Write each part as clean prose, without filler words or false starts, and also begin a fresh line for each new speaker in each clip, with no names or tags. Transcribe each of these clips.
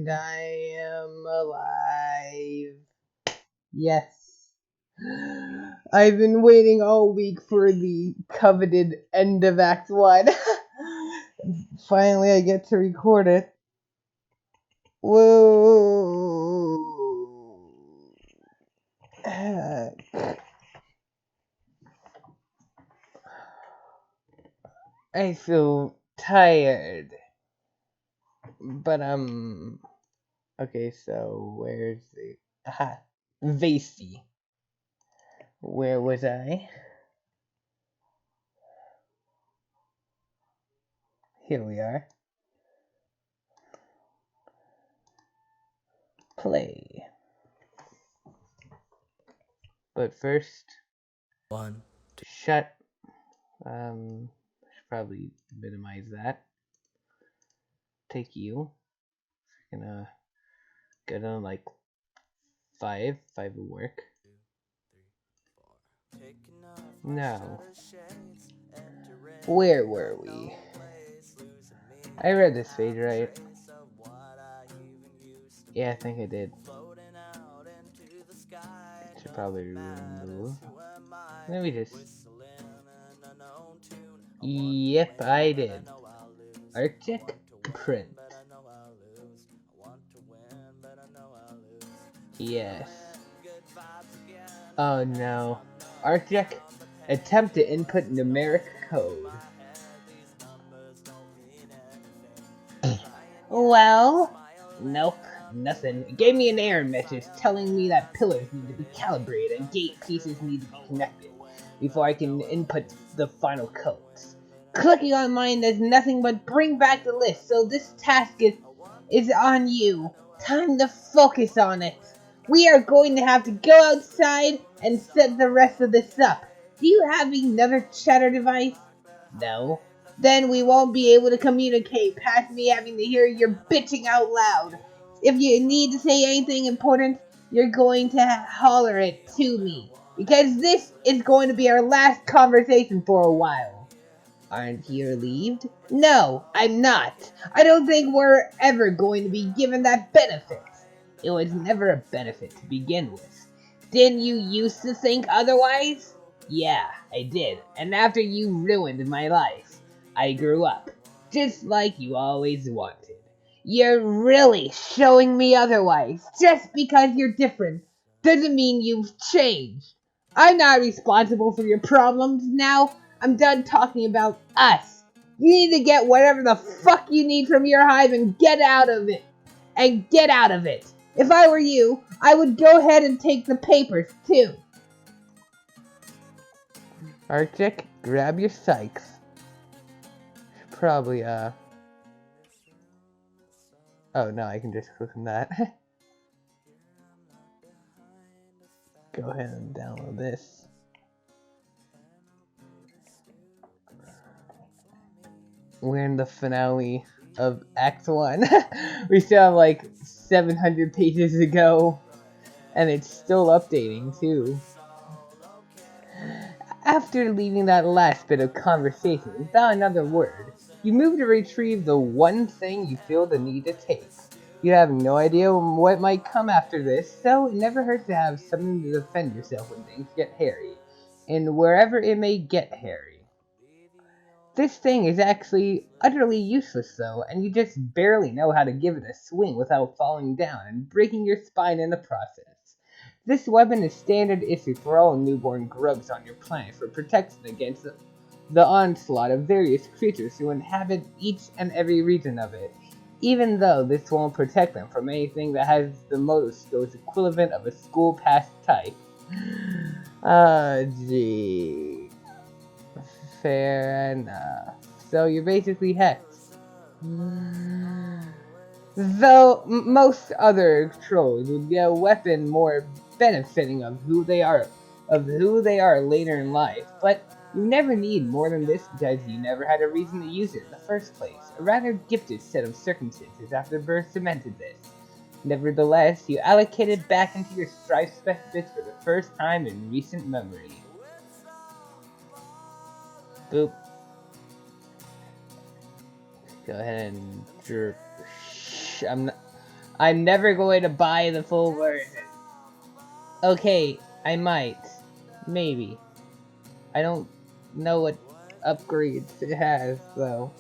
And I am alive. Yes. I've been waiting all week for the coveted end of Act 1. Finally, I get to record it. Whoa. I feel tired. But okay, so where's the Vasey? Where was I? Here we are. Play. But first, shut. Should probably minimize that. Take you. Gonna go down like 5. 5 will work. No. Where were we? I read this page, right? Yeah, I think I did. Should probably remove. Let me just. Yep, I did. Arctic print. Yes. Oh no. Arctic, attempt to input numeric code. Well, nope, nothing. It gave me an error message telling me that pillars need to be calibrated and gate pieces need to be connected before I can input the final codes. Clicking on mine does nothing but bring back the list, so this task is on you. Time to focus on it. We are going to have to go outside and set the rest of this up. Do you have another chatter device? No. Then we won't be able to communicate past me having to hear your bitching out loud. If you need to say anything important, you're going to holler it to me. Because this is going to be our last conversation for a while. Aren't you relieved? No, I'm not. I don't think we're ever going to be given that benefit. It was never a benefit to begin with. Didn't you used to think otherwise? Yeah, I did. And after you ruined my life, I grew up. Just like you always wanted. You're really showing me otherwise. Just because you're different doesn't mean you've changed. I'm not responsible for your problems now. I'm done talking about us. You need to get whatever the fuck you need from your hive and get out of it. And get out of it. If I were you, I would go ahead and take the papers, too. Arctic, grab your sykes. Probably, Oh, no, I can just click on that. Go ahead and download this. We're in the finale of Act 1. We still have like 700 pages to go. And it's still updating, too. After leaving that last bit of conversation without another word, you move to retrieve the one thing you feel the need to take. You have no idea what might come after this, so it never hurts to have something to defend yourself when things get hairy, and wherever it may get hairy. This thing is actually utterly useless though, and you just barely know how to give it a swing without falling down and breaking your spine in the process. This weapon is standard issue for all newborn grubs on your planet for protection against the onslaught of various creatures who inhabit each and every region of it, even though this won't protect them from anything that has the motor skills equivalent of a school pass type. Gee. Fair enough. So you're basically hexed. Though most other trolls would be a weapon more benefiting of who they are later in life, but you never need more than this because you never had a reason to use it in the first place. A rather gifted set of circumstances after birth cemented this. Nevertheless, you allocated back into your strife specifics for the first time in recent memory. Boop. Go ahead and I'm not. I'm never going to buy the full version. Okay, I might. Maybe. I don't know what upgrades it has, though.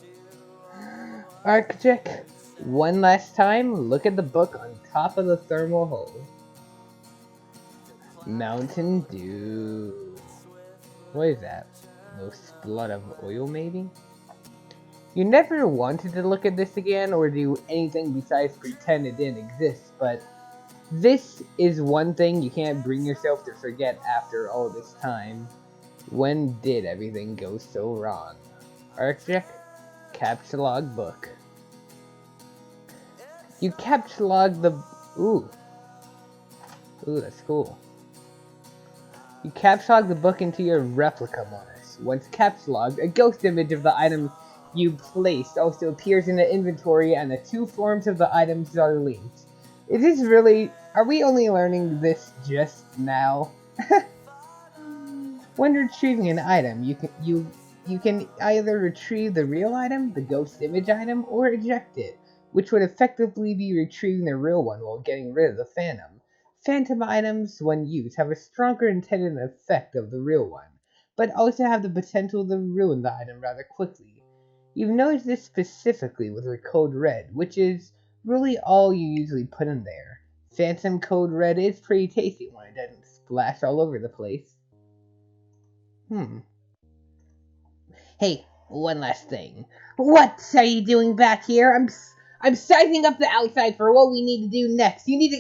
Architect, one last time, look at the book on top of the thermal hole. Mountain Dew. What is that? No splut of oil, maybe? You never wanted to look at this again or do anything besides pretend it didn't exist, but this is one thing you can't bring yourself to forget after all this time. When did everything go so wrong? Arctic Capture Log Book. You capture log the... Ooh, that's cool. You capture log the book into your replica modus. Once capture logged, a ghost image of the item you placed also appears in the inventory and the two forms of the items are linked. Is this really... Are we only learning this just now? When retrieving an item, you can either retrieve the real item, the ghost image item, or eject it, which would effectively be retrieving the real one while getting rid of the phantom. Phantom items, when used, have a stronger intended effect of the real one, but also have the potential to ruin the item rather quickly. You've noticed this specifically with your code red, which is really all you usually put in there. Phantom code red is pretty tasty when it doesn't splash all over the place. Hey, one last thing. What are you doing back here? I'm sizing up the outside for what we need to do next. You need to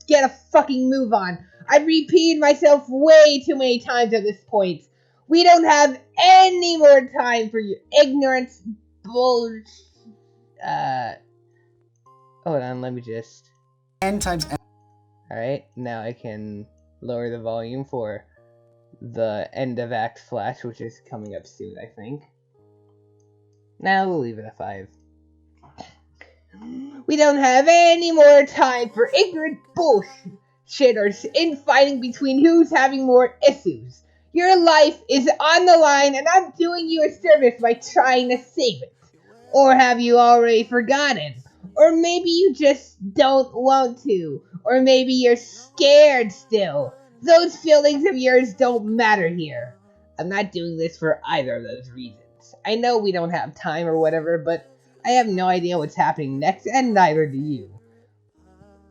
get a fucking move on. I've repeated myself way too many times at this point. We don't have any more time for your ignorance bullshit. Hold on, let me just...
N times N.
Alright, now I can lower the volume for the end of Act Flash, which is coming up soon, I think. Now we'll leave it at 5. We don't have any more time for ignorant bullshit or infighting between who's having more issues. Your life is on the line and I'm doing you a service by trying to save it. Or have you already forgotten? Or maybe you just don't want to. Or maybe you're scared still. Those feelings of yours don't matter here. I'm not doing this for either of those reasons. I know we don't have time or whatever, but I have no idea what's happening next, and neither do you.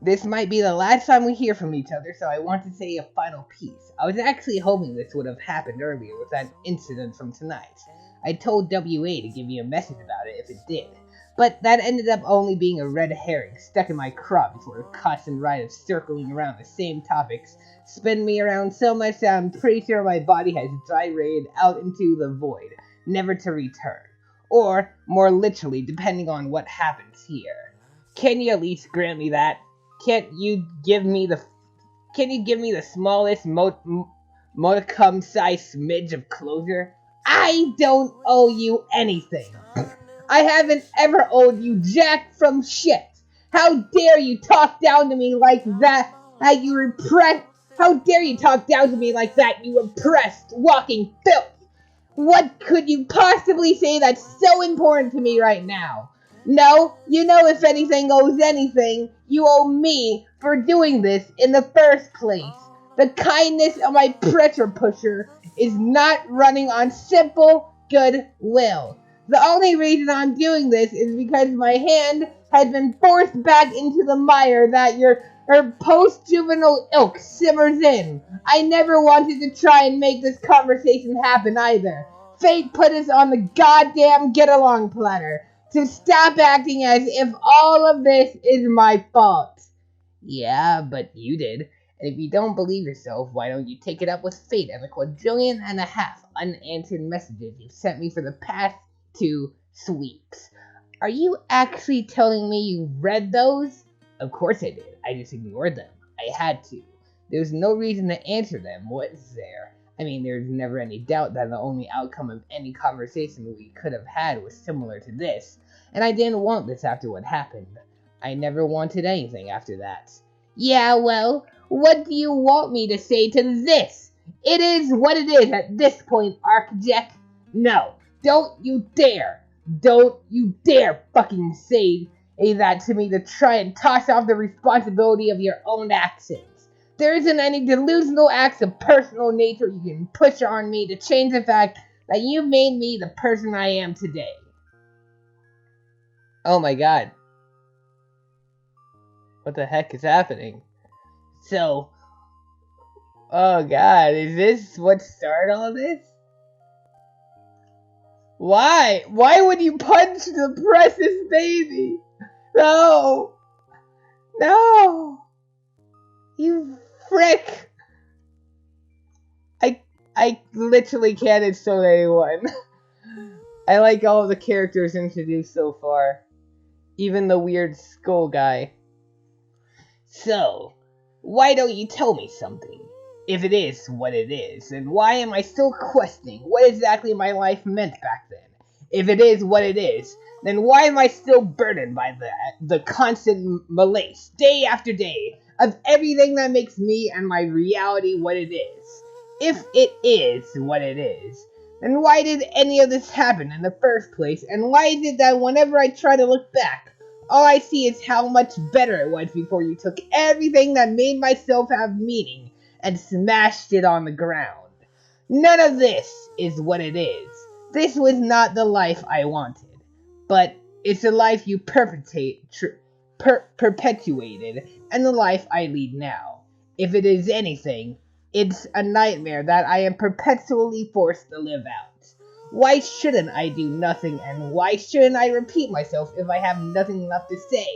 This might be the last time we hear from each other, so I want to say a final piece. I was actually hoping this would have happened earlier with that incident from tonight. I told WA to give you a message about it if it did, but that ended up only being a red herring stuck in my craw before a constant ride of circling around the same topics spin me around so much that I'm pretty sure my body has gyrated out into the void, never to return. Or, more literally, depending on what happens here. Can you at least grant me that? Can you give me the smallest modicum-sized smidge of closure? I don't owe you anything. I haven't ever owed you jack from shit. How dare you talk down to me like that? How dare you talk down to me like that, you oppressed, walking filth? What could you possibly say that's so important to me right now? No, you know if anything owes anything, you owe me for doing this in the first place. The kindness of my pressure pusher is not running on simple goodwill. The only reason I'm doing this is because my hand has been forced back into the mire that your post-juvenile ilk simmers in. I never wanted to try and make this conversation happen either. Fate put us on the goddamn get-along platter. So stop acting as if all of this is my fault. Yeah, but you did. And if you don't believe yourself, why don't you take it up with Fate and the 1.5 unanswered messages you've sent me for the past 2 sweeps? Are you actually telling me you read those? Of course I did. I just ignored them. I had to. There was no reason to answer them, was there? I mean, there's never any doubt that the only outcome of any conversation we could have had was similar to this, and I didn't want this after what happened. I never wanted anything after that. Yeah, well, what do you want me to say to this? It is what it is at this point, Archjack. No, don't you dare fucking say Say that to me to try and toss off the responsibility of your own actions. There isn't any delusional acts of personal nature you can push on me to change the fact that you made me the person I am today. Oh my god. What the heck is happening? So, oh god, is this what started all this? Why? Why would you punch the precious baby? No! No! You frick! I literally can't insult anyone. I like all of the characters introduced so far. Even the weird skull guy. So, why don't you tell me something? If it is what it is, and why am I still questioning what exactly my life meant back then? If it is what it is, then why am I still burdened by the constant malaise, day after day, of everything that makes me and my reality what it is? If it is what it is, then why did any of this happen in the first place, and why is it that whenever I try to look back, all I see is how much better it was before you took everything that made myself have meaning and smashed it on the ground? None of this is what it is. This was not the life I wanted, but it's the life you perpetuated, and the life I lead now. If it is anything, it's a nightmare that I am perpetually forced to live out. Why shouldn't I do nothing, and why shouldn't I repeat myself if I have nothing left to say?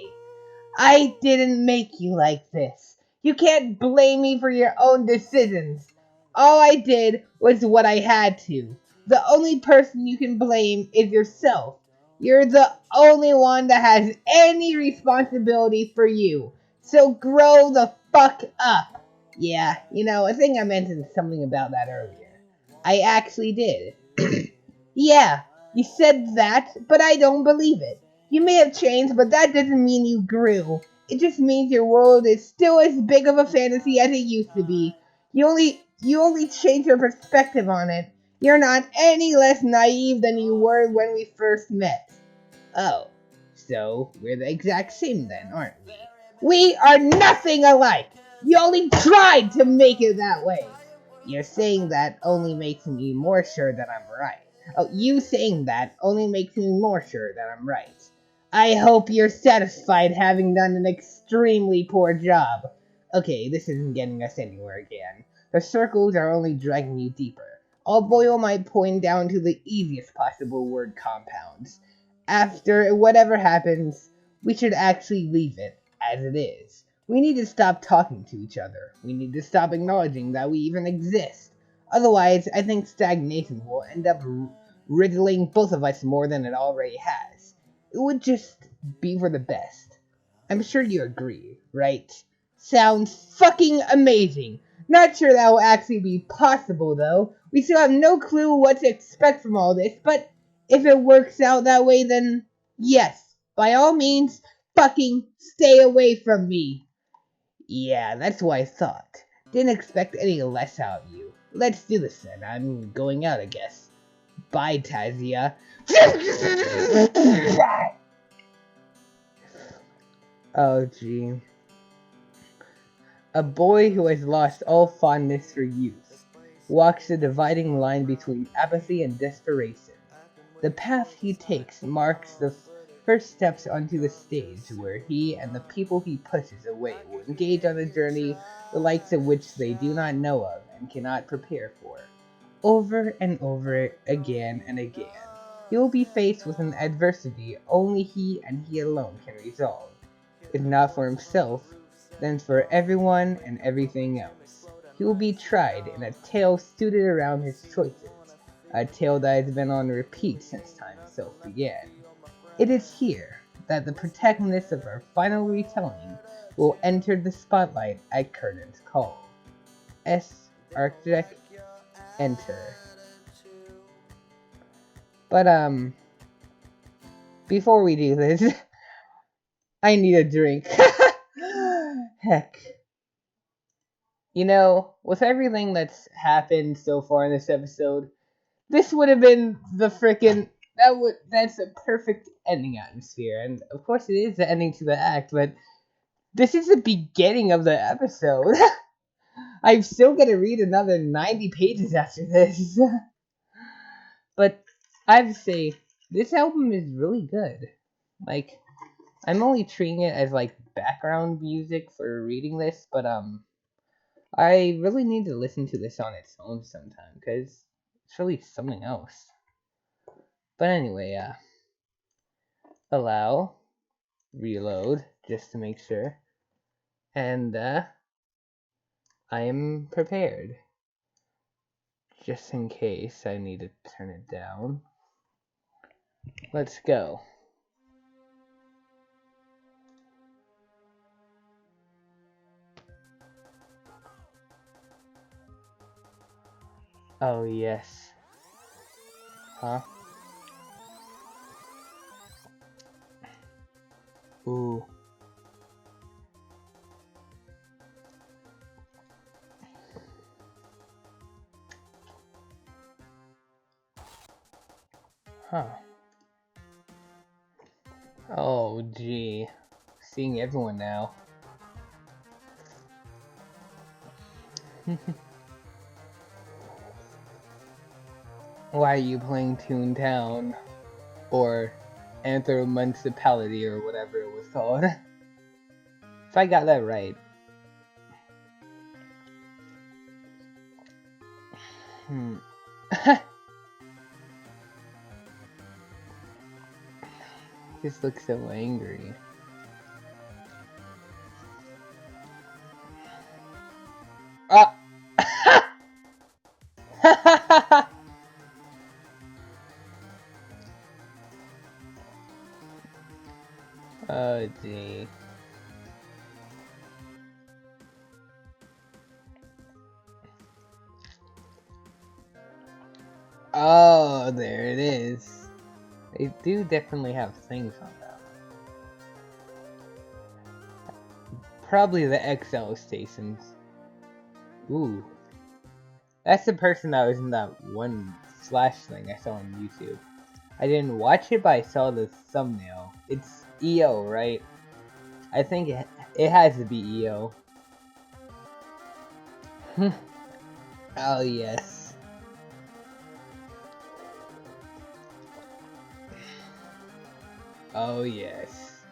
I didn't make you like this. You can't blame me for your own decisions. All I did was what I had to. The only person you can blame is yourself. You're the only one that has any responsibility for you. So grow the fuck up. Yeah, I think I mentioned something about that earlier. I actually did. Yeah, you said that, but I don't believe it. You may have changed, but that doesn't mean you grew. It just means your world is still as big of a fantasy as it used to be. You only change your perspective on it. You're not any less naive than you were when we first met. Oh, so we're the exact same then, aren't we? We are nothing alike! You only tried to make it that way! You're saying that only makes me more sure that I'm right. Oh, you saying that only makes me more sure that I'm right. I hope you're satisfied having done an extremely poor job. Okay, this isn't getting us anywhere again. The circles are only dragging you deeper. I'll boil my point down to the easiest possible word compounds. After whatever happens, we should actually leave it as it is. We need to stop talking to each other. We need to stop acknowledging that we even exist. Otherwise, I think stagnation will end up riddling both of us more than it already has. It would just be for the best. I'm sure you agree, right? Sounds fucking amazing. Not sure that will actually be possible, though. We still have no clue what to expect from all this, but if it works out that way, then yes, by all means, fucking stay away from me. Yeah, that's what I thought. Didn't expect any less out of you. Let's do this then. I'm going out, I guess. Bye, Tazia. Oh, gee. A boy who has lost all fondness for youth walks the dividing line between apathy and desperation. The path he takes marks the first steps onto the stage where he and the people he pushes away will engage on a journey the likes of which they do not know of and cannot prepare for. Over and over again and again, he will be faced with an adversity only he and he alone can resolve. If not for himself, then for everyone and everything else. He will be tried in a tale suited around his choices, a tale that has been on repeat since time itself began. It is here that the protagonist of our final retelling will enter the spotlight at Curtain's call. Architect, enter. But, before we do this, I need a drink. Heck. With everything that's happened so far in this episode, this would have been the frickin' That's a perfect ending atmosphere, and of course it is the ending to the act, but this is the beginning of the episode. I'm still gonna read another 90 pages after this. But I have to say, this album is really good. Like, I'm only treating it as like background music for reading this, but I really need to listen to this on its own sometime because it's really something else. But anyway, allow, reload, just to make sure, and I am prepared. Just in case I need to turn it down. Let's go. Oh, yes. Huh? Ooh. Huh. Oh, gee. Seeing everyone now. Why are you playing Toontown? Or Anther Municipality, or whatever it was called. If I got that right. Just looks so angry. Ah! Oh, gee. Oh, there it is. They do definitely have things on them. Probably the XL stations. Ooh. That's the person that was in that one Slash thing I saw on YouTube. I didn't watch it, but I saw the thumbnail. It's EO, right? I think it has to be EO. Oh, yes. Oh, yes.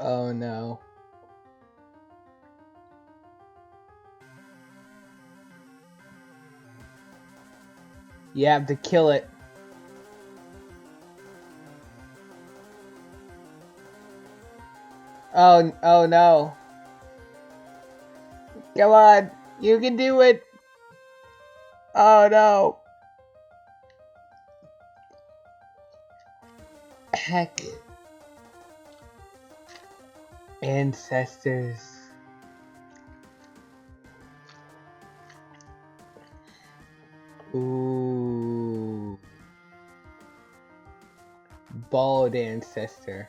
Oh, no. You have to kill it. Oh, oh no. Come on. You can do it. Oh, no. Heck. Ancestors. Ooh. Bald ancestor.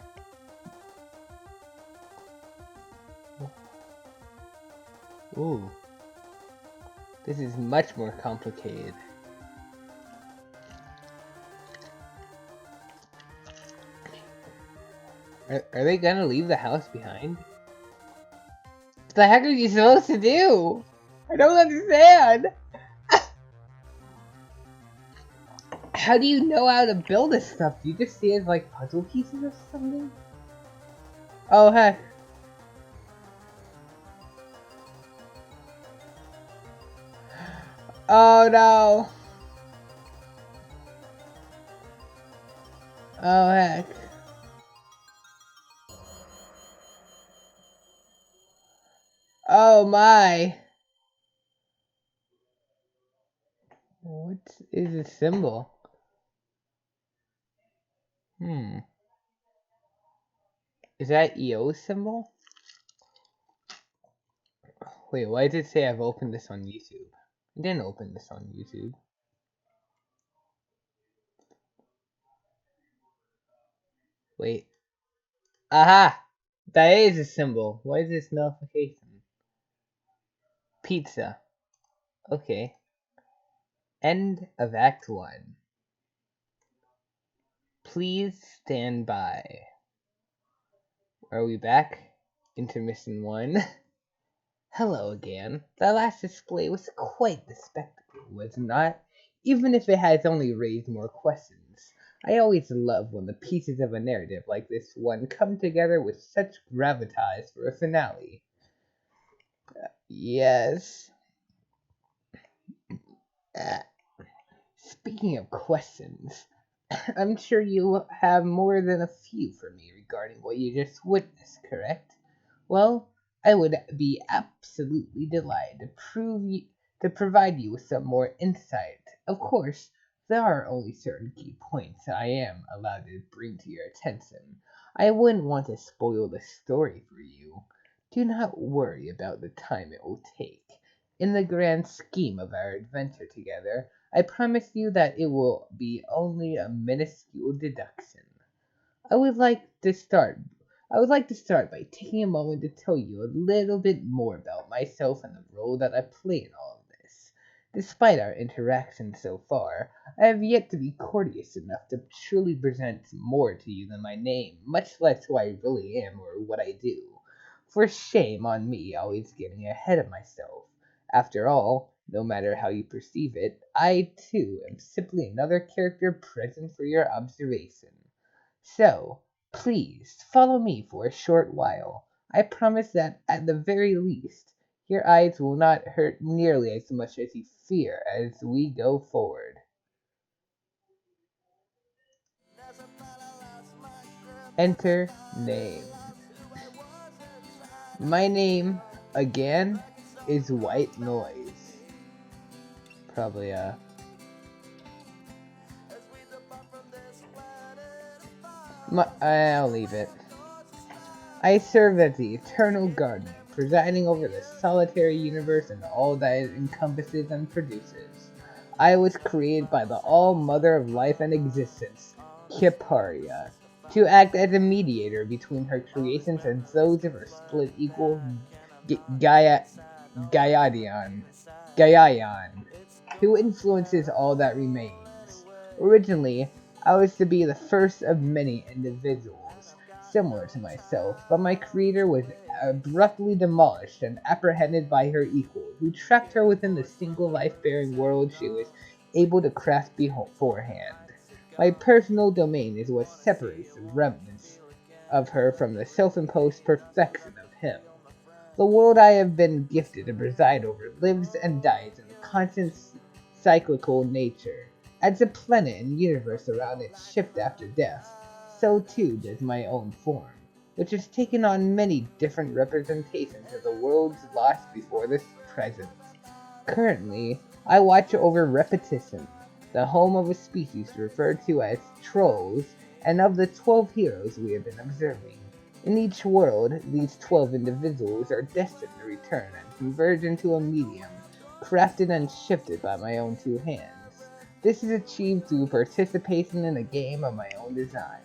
Ooh. This is much more complicated. Are they gonna leave the house behind? What the heck are you supposed to do? I don't understand. How do you know how to build this stuff? Do you just see it as like puzzle pieces or something? Oh heck. Oh no. Oh heck. Oh my. What is a symbol? Is that EO's symbol? Wait, why did it say I've opened this on YouTube? I didn't open this on YouTube. Wait. Aha! That is a symbol. What is this notification? Pizza. Okay. End of Act 1. Please stand by. Are we back? Intermission 1. Hello again. The last display was quite the spectacle, was it not? Even if it has only raised more questions. I always love when the pieces of a narrative like this one come together with such gravitas for a finale. Yes. Uh, Speaking of questions, I'm sure you have more than a few for me regarding what you just witnessed, correct? Well, I would be absolutely delighted to provide you with some more insight. Of course, there are only certain key points I am allowed to bring to your attention. I wouldn't want to spoil the story for you. Do not worry about the time it will take. In the grand scheme of our adventure together, I promise you that it will be only a minuscule deduction. I would like to start I would like to start by taking a moment to tell you a little bit more about myself and the role that I play in all of this. Despite our interactions so far, I have yet to be courteous enough to truly present more to you than my name, much less who I really am or what I do. For shame on me always getting ahead of myself. After all, no matter how you perceive it, I too am simply another character present for your observation. So, please follow me for a short while. I promise that at the very least, your eyes will not hurt nearly as much as you fear as we go forward. Enter name. My name, again, is White Noise. Probably, I'll leave it. I serve as the eternal guardian, presiding over the solitary universe and all that it encompasses and produces. I was created by the All-Mother of Life and Existence, Kiparia, to act as a mediator between her creations and those of her split equal Gaia, Gaiadion, Gaiaion, who influences all that remains. Originally, I was to be the first of many individuals, similar to myself, but my creator was abruptly demolished and apprehended by her equals, who trapped her within the single life-bearing world she was able to craft beforehand. My personal domain is what separates the remnants of her from the self-imposed perfection of him. The world I have been gifted to preside over lives and dies in a constant cyclical nature. As the planet and universe around it shift after death, so too does my own form, which has taken on many different representations of the worlds lost before this present. Currently, I watch over Repetition, the home of a species referred to as trolls, and of the 12 heroes we have been observing. In each world, these 12 individuals are destined to return and converge into a medium, crafted and shifted by my own two hands. This is achieved through participation in a game of my own design.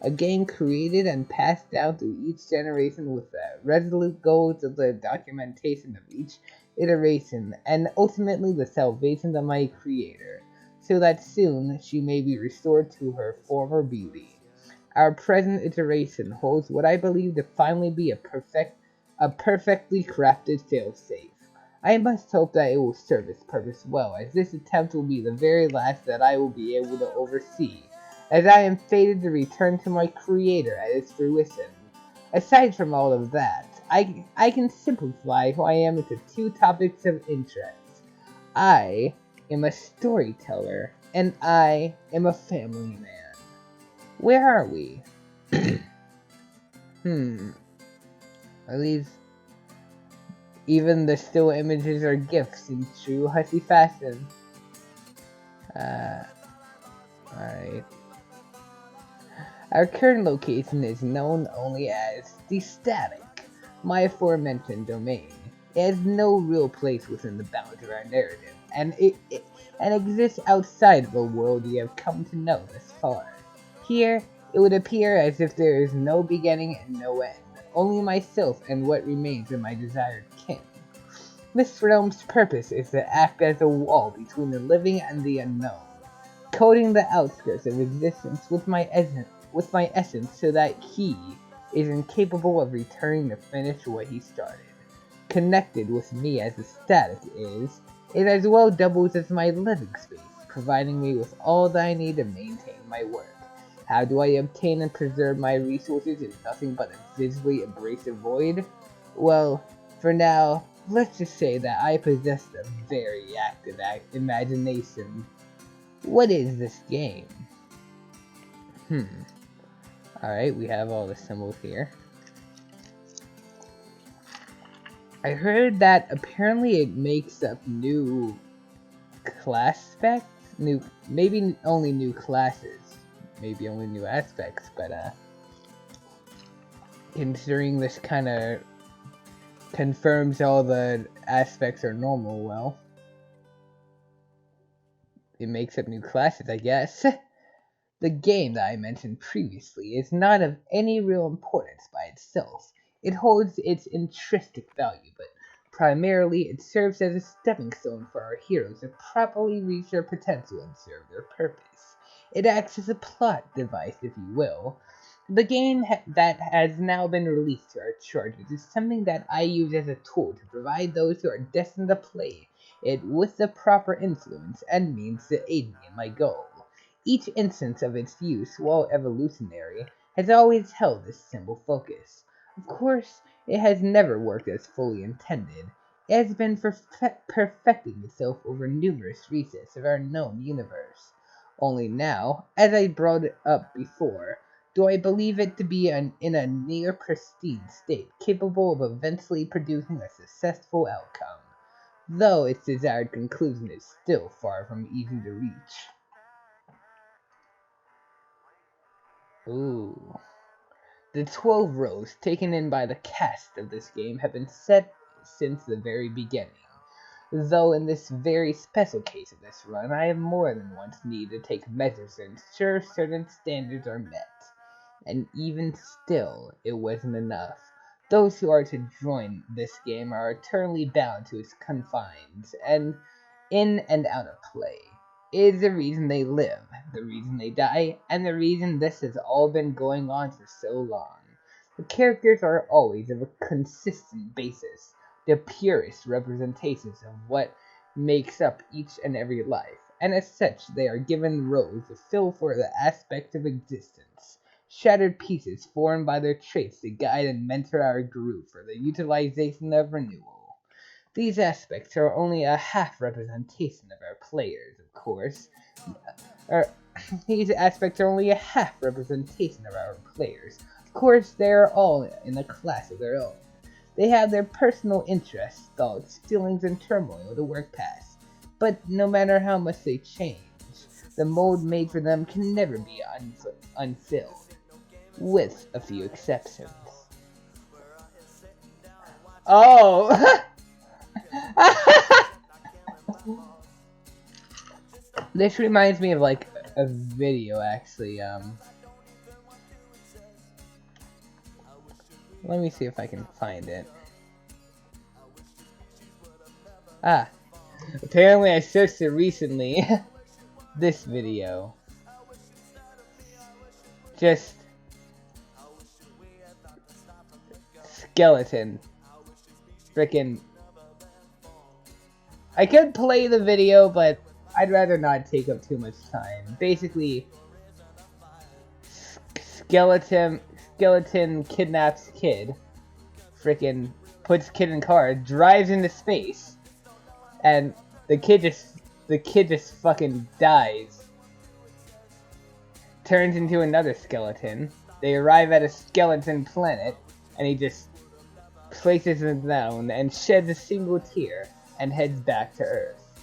A game created and passed down through each generation with the resolute goals of the documentation of each iteration, and ultimately the salvation of my creator, so that soon she may be restored to her former beauty. Our present iteration holds what I believe to finally be a perfectly crafted failsafe. I must hope that it will serve its purpose well, as this attempt will be the very last that I will be able to oversee, as I am fated to return to my creator at its fruition. Aside from all of that, I can simplify who I am into two topics of interest. I am a storyteller, and I am a family man. Where are we? Are these even the still images are gifts in true Hussy fashion? Alright. Our current location is known only as the Static, my aforementioned domain. It has no real place within the bounds of our narrative, and it exists outside of the world we have come to know thus far. Here, it would appear as if there is no beginning and no end, only myself and what remains of my desired kin. This realm's purpose is to act as a wall between the living and the unknown, coating the outskirts of existence with my essence so that he is incapable of returning to finish what he started. Connected with me as the static is, it as well doubles as my living space, providing me with all that I need to maintain my work. How do I obtain and preserve my resources in nothing but a visibly abrasive void? Well, for now, let's just say that I possess a very active imagination. What is this game? Alright, we have all the symbols here. I heard that apparently it makes up new class specs? Maybe only new classes. Maybe only new aspects, but considering this kinda confirms all the aspects are normal, well, it makes up new classes, I guess. The game that I mentioned previously is not of any real importance by itself. It holds its intrinsic value, but primarily it serves as a stepping stone for our heroes to properly reach their potential and serve their purpose. It acts as a plot device, if you will. The game that has now been released to our charges is something that I use as a tool to provide those who are destined to play it with the proper influence and means to aid me in my goal. Each instance of its use, while evolutionary, has always held this simple focus. Of course, it has never worked as fully intended. It has been perfecting itself over numerous recesses of our known universe. Only now, as I brought it up before, do I believe it to be in a near pristine state, capable of eventually producing a successful outcome, though its desired conclusion is still far from easy to reach. Ooh. The 12 rows taken in by the cast of this game have been set since the very beginning, though in this very special case of this run, I have more than once needed to take measures to ensure certain standards are met. And even still, it wasn't enough. Those who are to join this game are eternally bound to its confines, and in and out of play. It is the reason they live, the reason they die, and the reason this has all been going on for so long. The characters are always of a consistent basis, the purest representations of what makes up each and every life, and as such they are given roles to fill for the aspect of existence. Shattered pieces formed by their traits to guide and mentor our group for the utilization of renewal. These aspects are only a half representation of our players, of course. These aspects are only a half representation of our players. Of course, they are all in a class of their own. They have their personal interests, thoughts, feelings, and turmoil to work past. But no matter how much they change, the mold made for them can never be unfilled. With a few exceptions. Oh! This reminds me of like a video actually. Let me see if I can find it. Apparently I searched it recently. This video. Just skeleton. Frickin'. I could play the video, but I'd rather not take up too much time. Basically, skeleton kidnaps kid. Frickin' puts kid in car, drives into space, and the kid just fucking dies. Turns into another skeleton. They arrive at a skeleton planet, and he just places it down and sheds a single tear and heads back to Earth.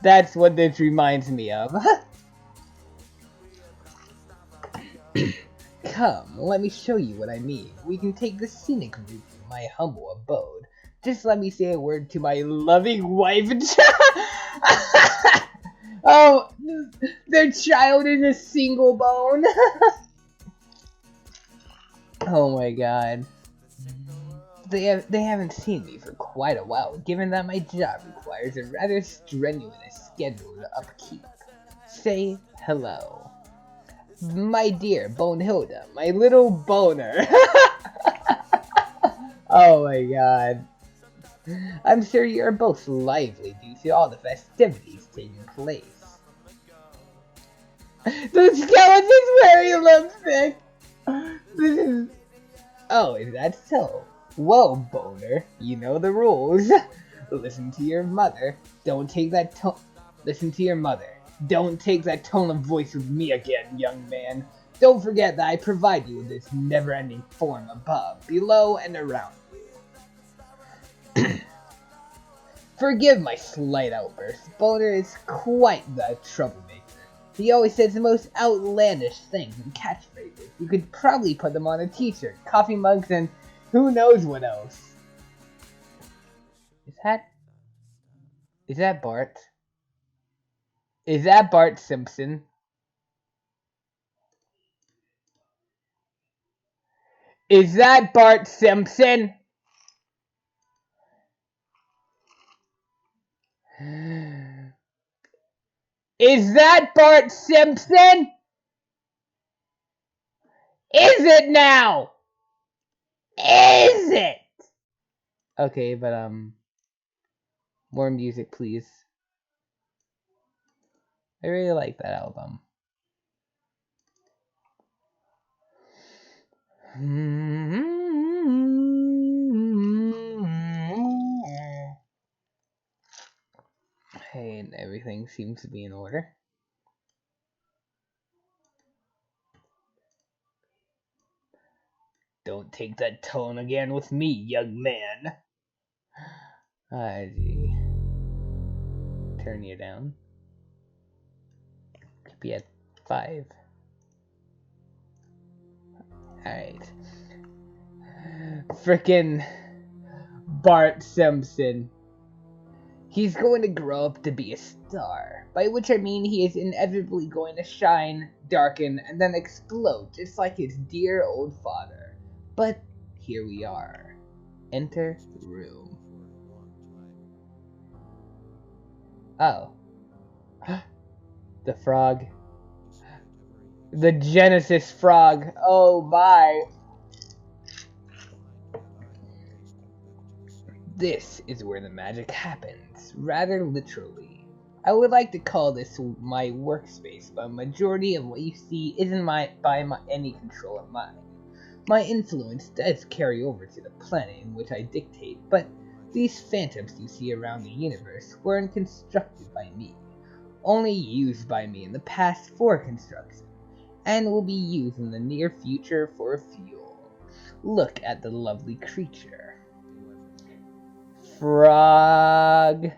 That's what this reminds me of. Come, let me show you what I mean. We can take the scenic route to my humble abode. Just let me say a word to my loving wife and child. Oh, their child is a single bone. Oh my god. They haven't seen me for quite a while, given that my job requires a rather strenuous scheduled upkeep. Say hello. My dear Bonehilda, my little boner. Oh my god. I'm sure you're both lively due to all the festivities taking place. The skeleton's wearing lipstick! This is... Oh, is that so? Well, boner, you know the rules. Listen to your mother. Don't take that tone... Listen to your mother. Don't take that tone of voice with me again, young man. Don't forget that I provide you with this never-ending form above, below, and around you. Forgive my slight outburst. Boner is quite the troublemaker. He always says the most outlandish things and catchphrases. You could probably put them on a t-shirt, coffee mugs, and who knows what else. Is that Bart? Is that Bart Simpson? Is that Bart Simpson? Is that Bart Simpson? Is it now? Is it? Okay, but more music, please. I really like that album. Hey, and everything seems to be in order. Don't take that tone again with me, young man. Gee. Turn you down. Could be at 5. Alright. Frickin' Bart Simpson. He's going to grow up to be a star, by which I mean he is inevitably going to shine, darken, and then explode just like his dear old father. But here we are. Enter the room. Oh. The frog. The Genesis frog. Oh my. This is where the magic happens, rather literally. I would like to call this my workspace, but a majority of what you see isn't by any control of mine. My influence does carry over to the planet in which I dictate, but these phantoms you see around the universe weren't constructed by me, only used by me in the past for construction, and will be used in the near future for fuel. Look at the lovely creature. Frog.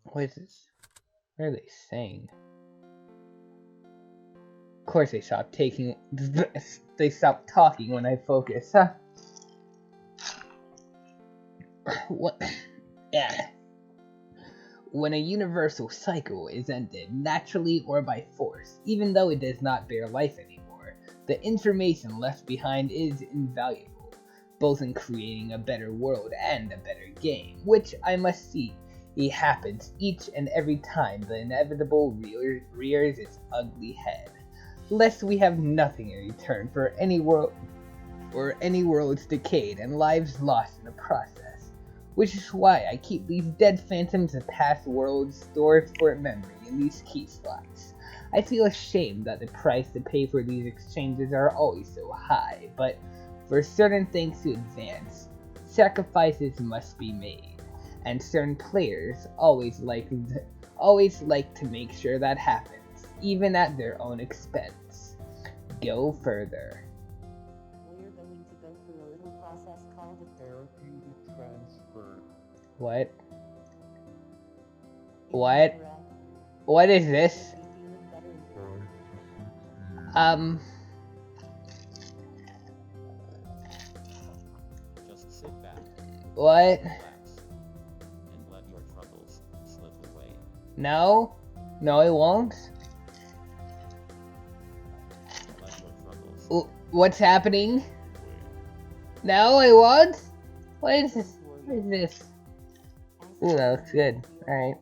What is this? What are they saying? Of course they stopped taking. They stopped talking when I focus, huh? What? Yeah. When a universal cycle is ended, naturally or by force, even though it does not bear life anymore, the information left behind is invaluable, both in creating a better world and a better game, which I must see it happens each and every time the inevitable rears its ugly head, lest we have nothing in return for any world or any worlds decayed and lives lost in the process, which is why I keep these dead phantoms of past worlds stored for memory in these key slots. I feel ashamed that the price to pay for these exchanges are always so high, but for certain things to advance, sacrifices must be made, and certain players always like to make sure that happens, even at their own expense. Go further.
We're going to go through a little process called
therapeutic transfer.
What? What? What is this?
Just sit back,
What?
relax, and let your troubles slip away.
No? No, it won't?
Let your troubles
What's happening? No, it won't? What is this? What is this? Ooh, that looks good. Alright.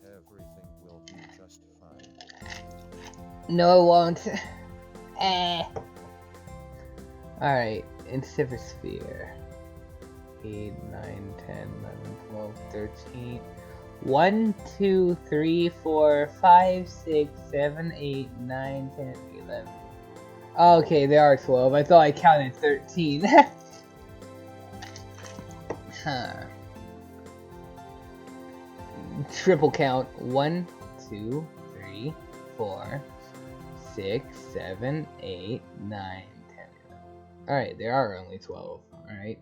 Everything will be just fine.
No, it won't. Eh. Alright, Incivisphere. 8, 9, 10, 11, 12, 13. 1, 2, 3, 4, 5, 6, 7, 8, 9, 10, 11. Okay, there are 12. I thought I counted 13. Huh. Triple count. 1, 2, 3, 4, 6, 7, 8, 9, 10, 11. Alright, there are only 12. Alright.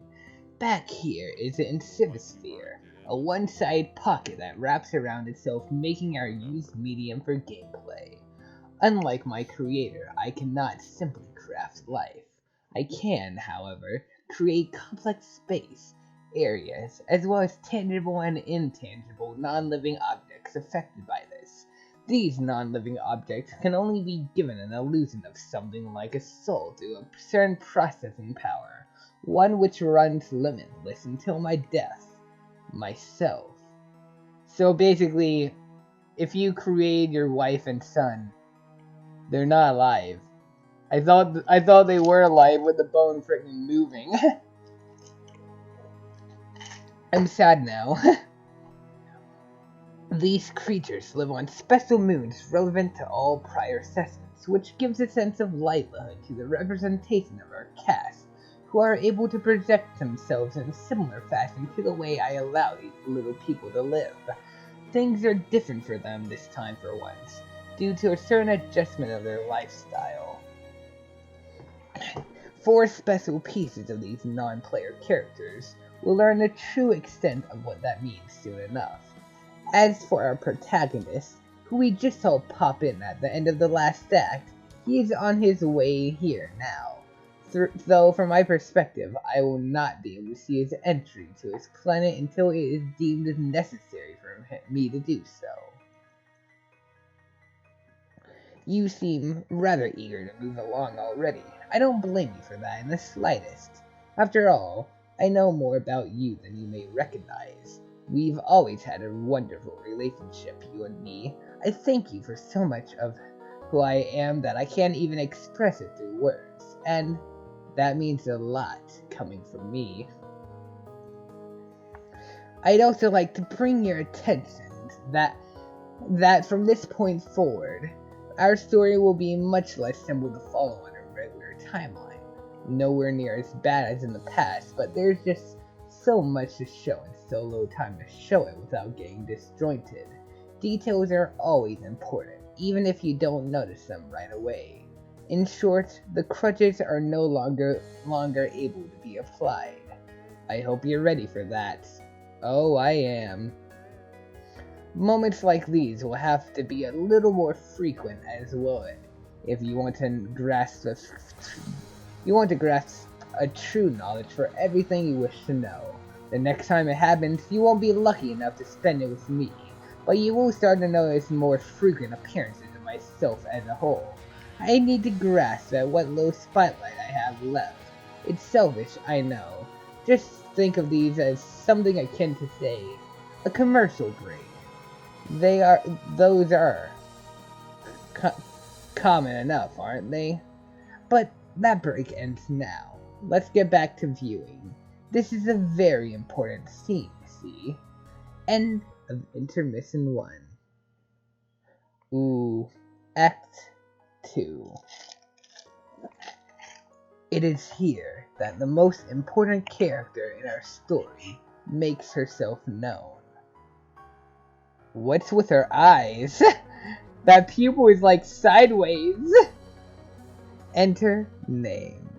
Back here is the Incivisphere, a one-sided pocket that wraps around itself, making our used medium for gameplay. Unlike my creator, I cannot simply craft life. I can, however, create complex space, areas, as well as tangible and intangible non-living objects affected by this. These non-living objects can only be given an illusion of something like a soul through a certain processing power, one which runs limitless until my death, myself. So basically, if you create your wife and son, they're not alive. I thought they were alive with the bone freaking moving. I'm sad now. These creatures live on special moons relevant to all prior assessments, which gives a sense of livelihood to the representation of our cast, who are able to project themselves in a similar fashion to the way I allow these little people to live. Things are different for them this time for once, due to a certain adjustment of their lifestyle. 4 special pieces of these non-player characters will learn the true extent of what that means soon enough. As for our protagonist, who we just saw pop in at the end of the last act, he is on his way here now. Though from my perspective, I will not be able to see his entry to his planet until it is deemed necessary for me to do so. You seem rather eager to move along already. I don't blame you for that in the slightest. After all, I know more about you than you may recognize. We've always had a wonderful relationship, you and me. I thank you for so much of who I am that I can't even express it through words, and that means a lot coming from me. I'd also like to bring your attention that from this point forward, our story will be much less simple to follow on a regular timeline. Nowhere near as bad as in the past, but there's just so much to show and so little time to show it without getting disjointed. Details are always important, even if you don't notice them right away. In short, the crutches are no longer able to be applied. I hope you're ready for that. Oh, I am. Moments like these will have to be a little more frequent as well if you want to grasp a true knowledge for everything you wish to know. The next time it happens, you won't be lucky enough to spend it with me, but you will start to notice more frequent appearances of myself as a whole. I need to grasp at what little spotlight I have left. It's selfish, I know. Just think of these as something akin to, say, a commercial break. Those are common enough, aren't they? But that break ends now. Let's get back to viewing. This is a very important scene, see? End of intermission 1. Ooh, Act 2. It is here that the most important character in our story makes herself known. What's with her eyes? That pupil is like sideways. Enter name.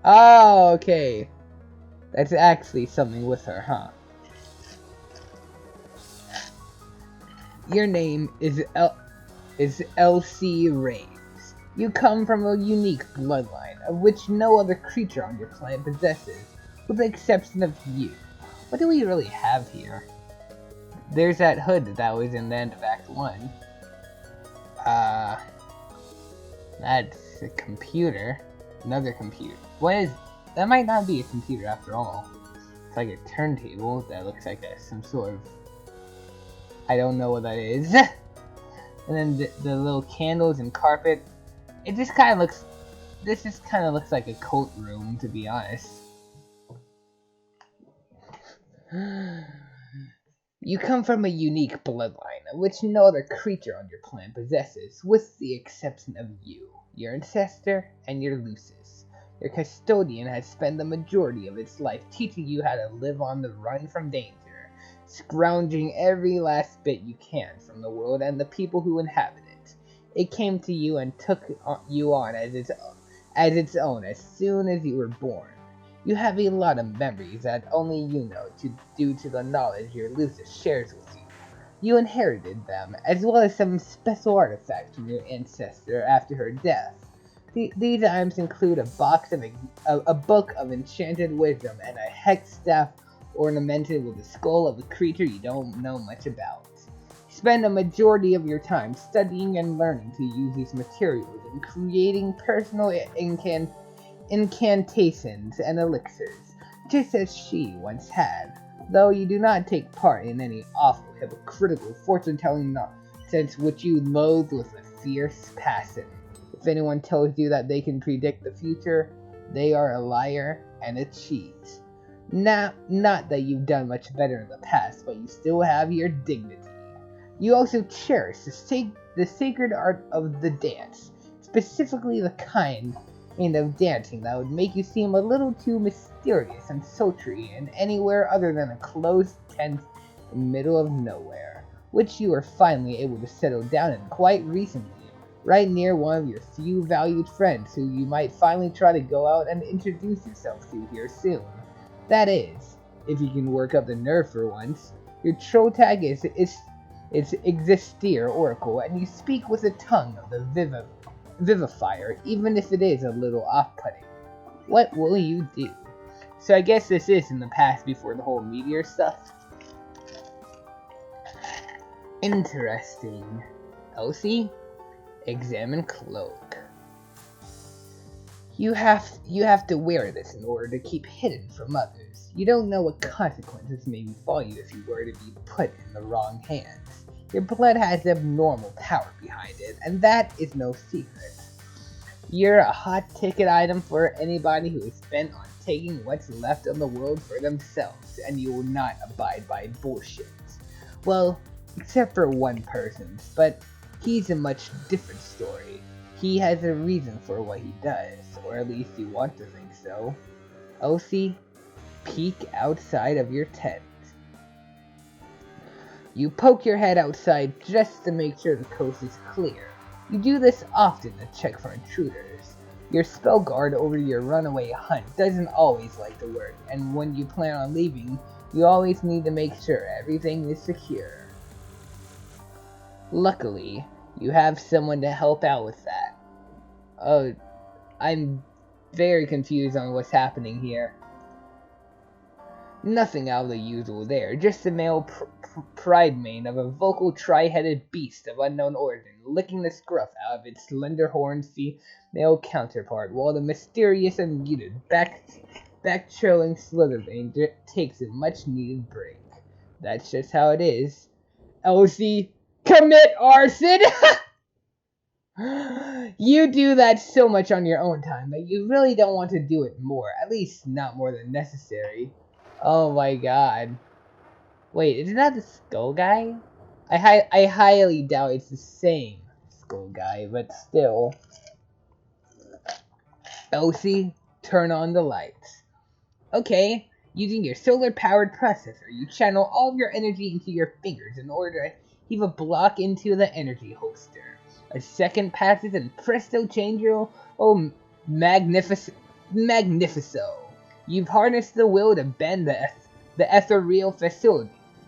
Oh, okay. That's actually something with her, huh? Your name is Elsie Raves. You come from a unique bloodline, of which no other creature on your planet possesses, with the exception of you. What do we really have here? There's that hood that was in the end of Act 1. That's a computer. Another computer. What is... That might not be a computer after all. It's like a turntable that looks like some sort of... I don't know what that is. And then the little candles and carpet. It just kind of looks... This just kind of looks like a cult room, to be honest. You come from a unique bloodline, which no other creature on your planet possesses, with the exception of you, your ancestor, and your Lucis. Your custodian has spent the majority of its life teaching you how to live on the run from danger, scrounging every last bit you can from the world and the people who inhabit it. It came to you and took you on as its own as soon as you were born. You have a lot of memories that only you know due to the knowledge your Lucis shares with you. You inherited them, as well as some special artifacts from your ancestor after her death. These items include a book of enchanted wisdom and a hex staff ornamented with the skull of a creature you don't know much about. You spend a majority of your time studying and learning to use these materials and creating personal incantations and elixirs, just as she once had, though you do not take part in any awful, hypocritical fortune-telling nonsense which you loathe with a fierce passion. If anyone tells you that they can predict the future, they are a liar and a cheat. Not that you've done much better in the past, but you still have your dignity. You also cherish the sacred art of the dance, specifically the kind of dancing that would make you seem a little too mysterious and sultry in anywhere other than a closed tent in the middle of nowhere, which you were finally able to settle down in quite recently, right near one of your few valued friends who you might finally try to go out and introduce yourself to here soon. That is, if you can work up the nerve for once. Your troll tag is Existir Oracle, and you speak with the tongue of the Vivifier, even if it is a little off-putting. What will you do? So I guess this is in the past before the whole meteor stuff. Interesting. Elsie? Examine cloak. You have to wear this in order to keep hidden from others. You don't know what consequences may befall you if you were to be put in the wrong hands. Your blood has abnormal power behind it, and that is no secret. You're a hot ticket item for anybody who is bent on taking what's left of the world for themselves, and you will not abide by bullshit. Well, except for one person, but he's a much different story. He has a reason for what he does, or at least you want to think so. Elsie, peek outside of your tent. You poke your head outside just to make sure the coast is clear. You do this often to check for intruders. Your spell guard over your runaway hunt doesn't always like to work, and when you plan on leaving, you always need to make sure everything is secure. Luckily, you have someone to help out with that. Oh, I'm very confused on what's happening here. Nothing out of the usual there, just a male pride mane of a vocal tri-headed beast of unknown origin, licking the scruff out of its slender horned female counterpart, while the mysterious and muted back-chilling Slithervein takes a much-needed break. That's just how it is. Elsie, commit arson! You do that so much on your own time that you really don't want to do it more, at least not more than necessary. Oh my god. Wait, isn't that the skull guy? I highly doubt it's the same skull guy, but still. Elsie, turn on the lights. Okay, using your solar-powered processor, you channel all of your energy into your fingers in order to heave a block into the energy holster. A second passes and presto changeo, oh magnifico. You've harnessed the will to bend the ethereal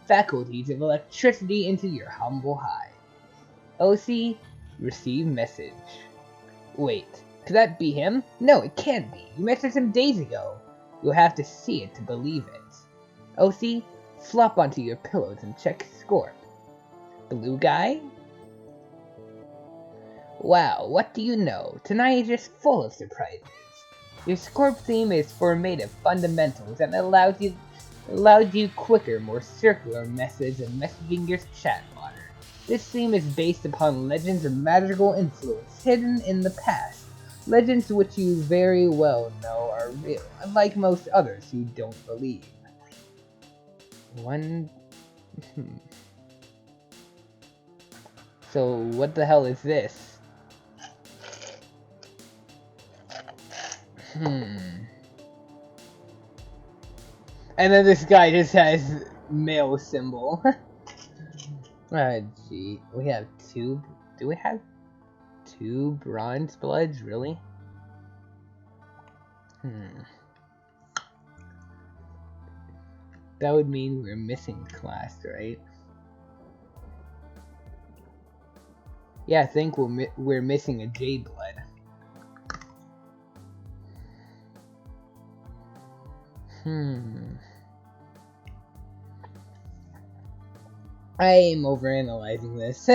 faculties of electricity into your humble hive. OC, receive message. Wait, could that be him? No, it can't be. You messaged him days ago. You'll have to see it to believe it. OC, flop onto your pillows and check Scorp. Blue guy? Wow, what do you know? Tonight is just full of surprises. Your Scorp theme is formative fundamentals and allows you It allowed you quicker, more circular methods of messaging your chat fodder. This theme is based upon legends of magical influence hidden in the past. Legends which you very well know are real, unlike most others who don't believe. So what the hell is this? And then this guy just has male symbol. Gee. We have two. Do we have two bronze bloods? Really? That would mean we're missing class, right? Yeah, I think we're missing a J blood. I am overanalyzing this.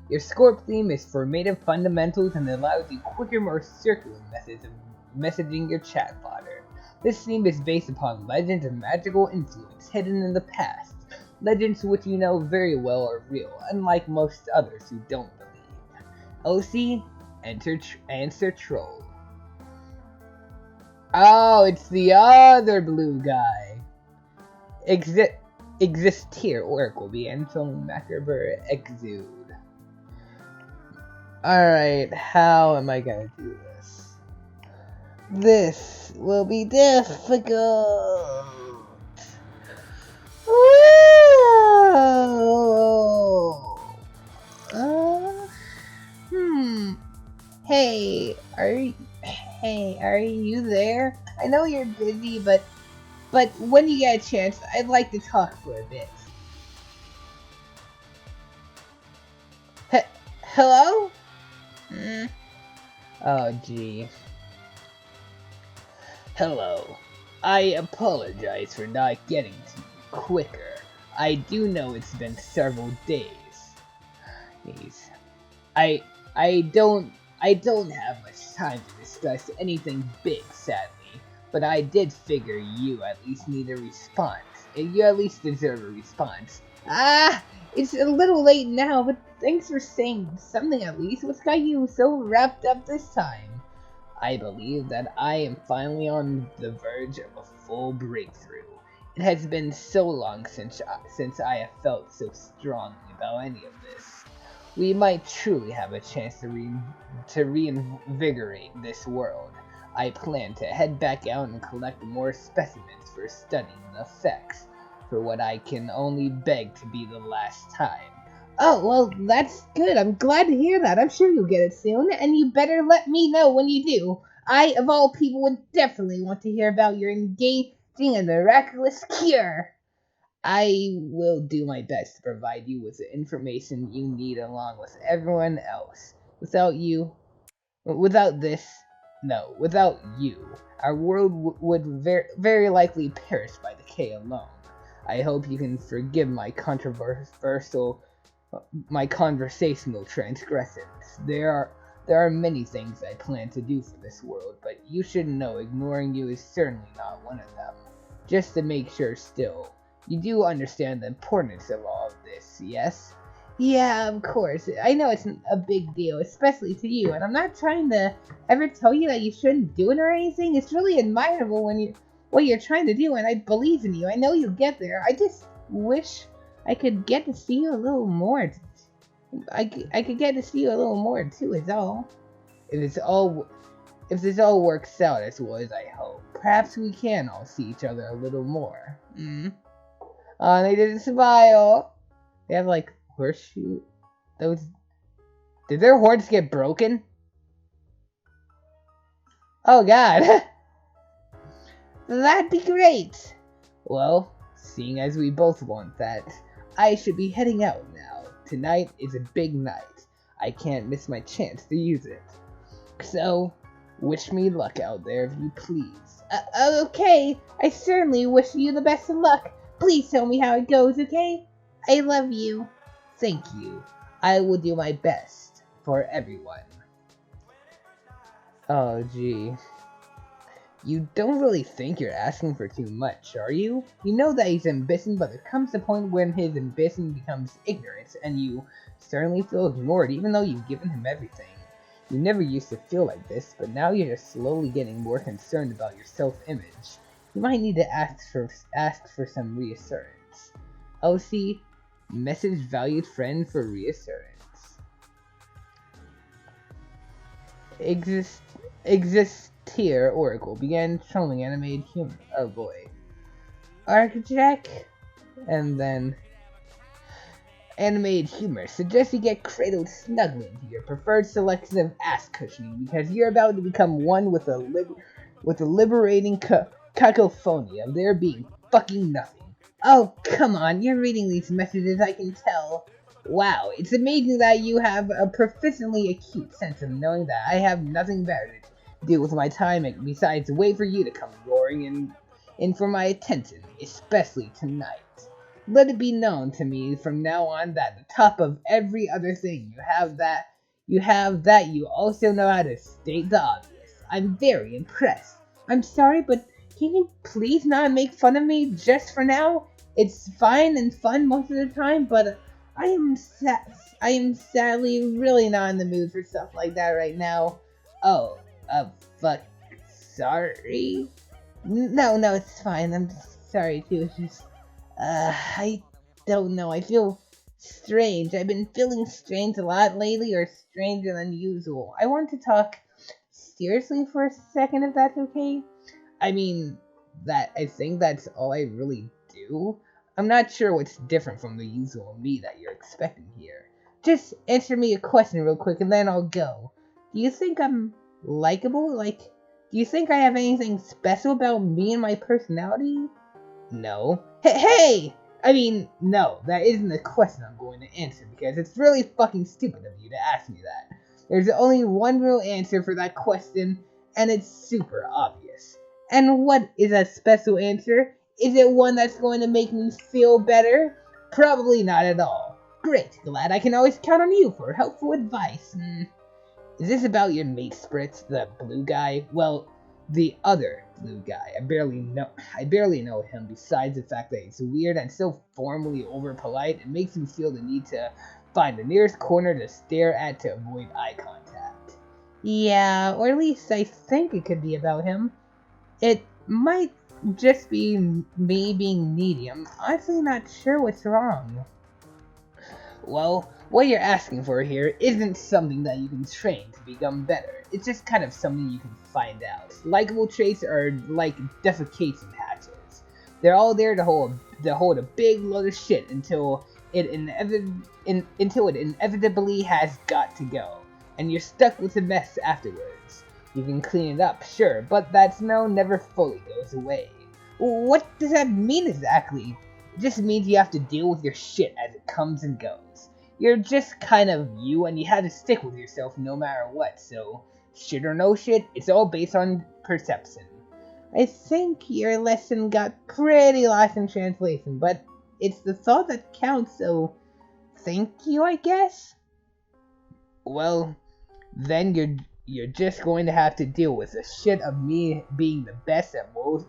Your Scorp theme is formative fundamentals and allows you quicker, more circular methods of messaging your chat fodder. This theme is based upon legends of magical influence hidden in the past. Legends which you know very well are real, unlike most others who don't believe. OC, answer troll. Oh, it's the other blue guy. Exist here, Oracle, be Anton Macabre Exude. Alright, how am I gonna do this? This will be difficult. Hey, are you there? I know you're busy, but when you get a chance, I'd like to talk for a bit. Hello? Oh, gee. Hello. I apologize for not getting to you quicker. I do know it's been several days. I don't have much time to discuss anything big, sadly. But I did figure you at least need a response. You at least deserve a response. It's a little late now, but thanks for saying something at least. What's got you so wrapped up this time? I believe that I am finally on the verge of a full breakthrough. It has been so long since I have felt so strongly about any of this. We might truly have a chance to reinvigorate this world. I plan to head back out and collect more specimens for studying the effects, for what I can only beg to be the last time. Oh, well, that's good. I'm glad to hear that. I'm sure you'll get it soon, and you better let me know when you do. I, of all people, would definitely want to hear about your engaging in miraculous cure. I will do my best to provide you with the information you need along with everyone else. Without you, without you, our world would very likely perish by decay alone. I hope you can forgive my conversational transgressions. There are many things I plan to do for this world, but you should know ignoring you is certainly not one of them. Just to make sure still, you do understand the importance of all of this, yes? Yeah, of course. I know it's a big deal, especially to you, and I'm not trying to ever tell you that you shouldn't do it or anything. It's really admirable what you're trying to do, and I believe in you. I know you'll get there. I just wish I could get to see you a little more. I could get to see you a little more too, is all. If this all works out as well as I hope, perhaps we can all see each other a little more. Oh, they didn't smile. They have like horseshoe. Did their horns get broken? Oh god. That'd be great. Well, seeing as we both want that, I should be heading out now. Tonight is a big night. I can't miss my chance to use it. So, wish me luck out there if you please. Okay, I certainly wish you the best of luck. Please tell me how it goes, okay? I love you. Thank you. I will do my best for everyone. Oh, gee. You don't really think you're asking for too much, are you? You know that he's ambition, but there comes a point when his ambition becomes ignorance, and you certainly feel ignored even though you've given him everything. You never used to feel like this, but now you're just slowly getting more concerned about your self-image. You might need to ask for some reassurance. Elsie, message valued friend for reassurance. Existier Oracle began trolling animated human. Oh boy. Architect, and then animated humor suggests you get cradled snugly into your preferred selection of ass cushioning because you're about to become one with a liberating cacophony of there being fucking nothing. Oh, come on, you're reading these messages, I can tell. Wow, it's amazing that you have a proficiently acute sense of knowing that I have nothing better to do with my time besides wait for you to come roaring in for my attention, especially tonight. Let it be known to me from now on that at the top of every other thing you also know how to state the obvious. I'm very impressed. I'm sorry, but can you please not make fun of me just for now? It's fine and fun most of the time, but I am sadly really not in the mood for stuff like that right now. Oh, fuck, sorry? No, it's fine. I'm sorry too. It's just, I don't know. I feel strange. I've been feeling strange a lot lately, or stranger than usual. I want to talk seriously for a second, if that's okay. I mean, I think that's all I really do. I'm not sure what's different from the usual me that you're expecting here. Just answer me a question real quick and then I'll go. Do you think I'm likable? Like, do you think I have anything special about me and my personality? No. Hey! I mean, no, that isn't the question I'm going to answer because it's really fucking stupid of you to ask me that. There's only one real answer for that question, and it's super obvious. And what is that special answer? Is it one that's going to make me feel better? Probably not at all. Great, glad I can always count on you for helpful advice. Is this about your mate Spritz, the blue guy? Well, the other blue guy. I barely know him besides the fact that he's weird and so formally over polite. It makes me feel the need to find the nearest corner to stare at to avoid eye contact. Yeah, or at least I think it could be about him. It might just be me being needy. I'm honestly not sure what's wrong. Well, what you're asking for here isn't something that you can train to become better. It's just kind of something you can find out. Likable traits are like defecation hatches. They're all there to hold a big load of shit until it inevitably has got to go, and you're stuck with the mess afterwards. You can clean it up, sure, but that smell never fully goes away. What does that mean exactly? It just means you have to deal with your shit as it comes and goes. You're just kind of you, and you have to stick with yourself no matter what, so shit or no shit, it's all based on perception. I think your lesson got pretty lost in translation, but it's the thought that counts, so thank you, I guess? Well, then you're just going to have to deal with the shit of me being the best at most.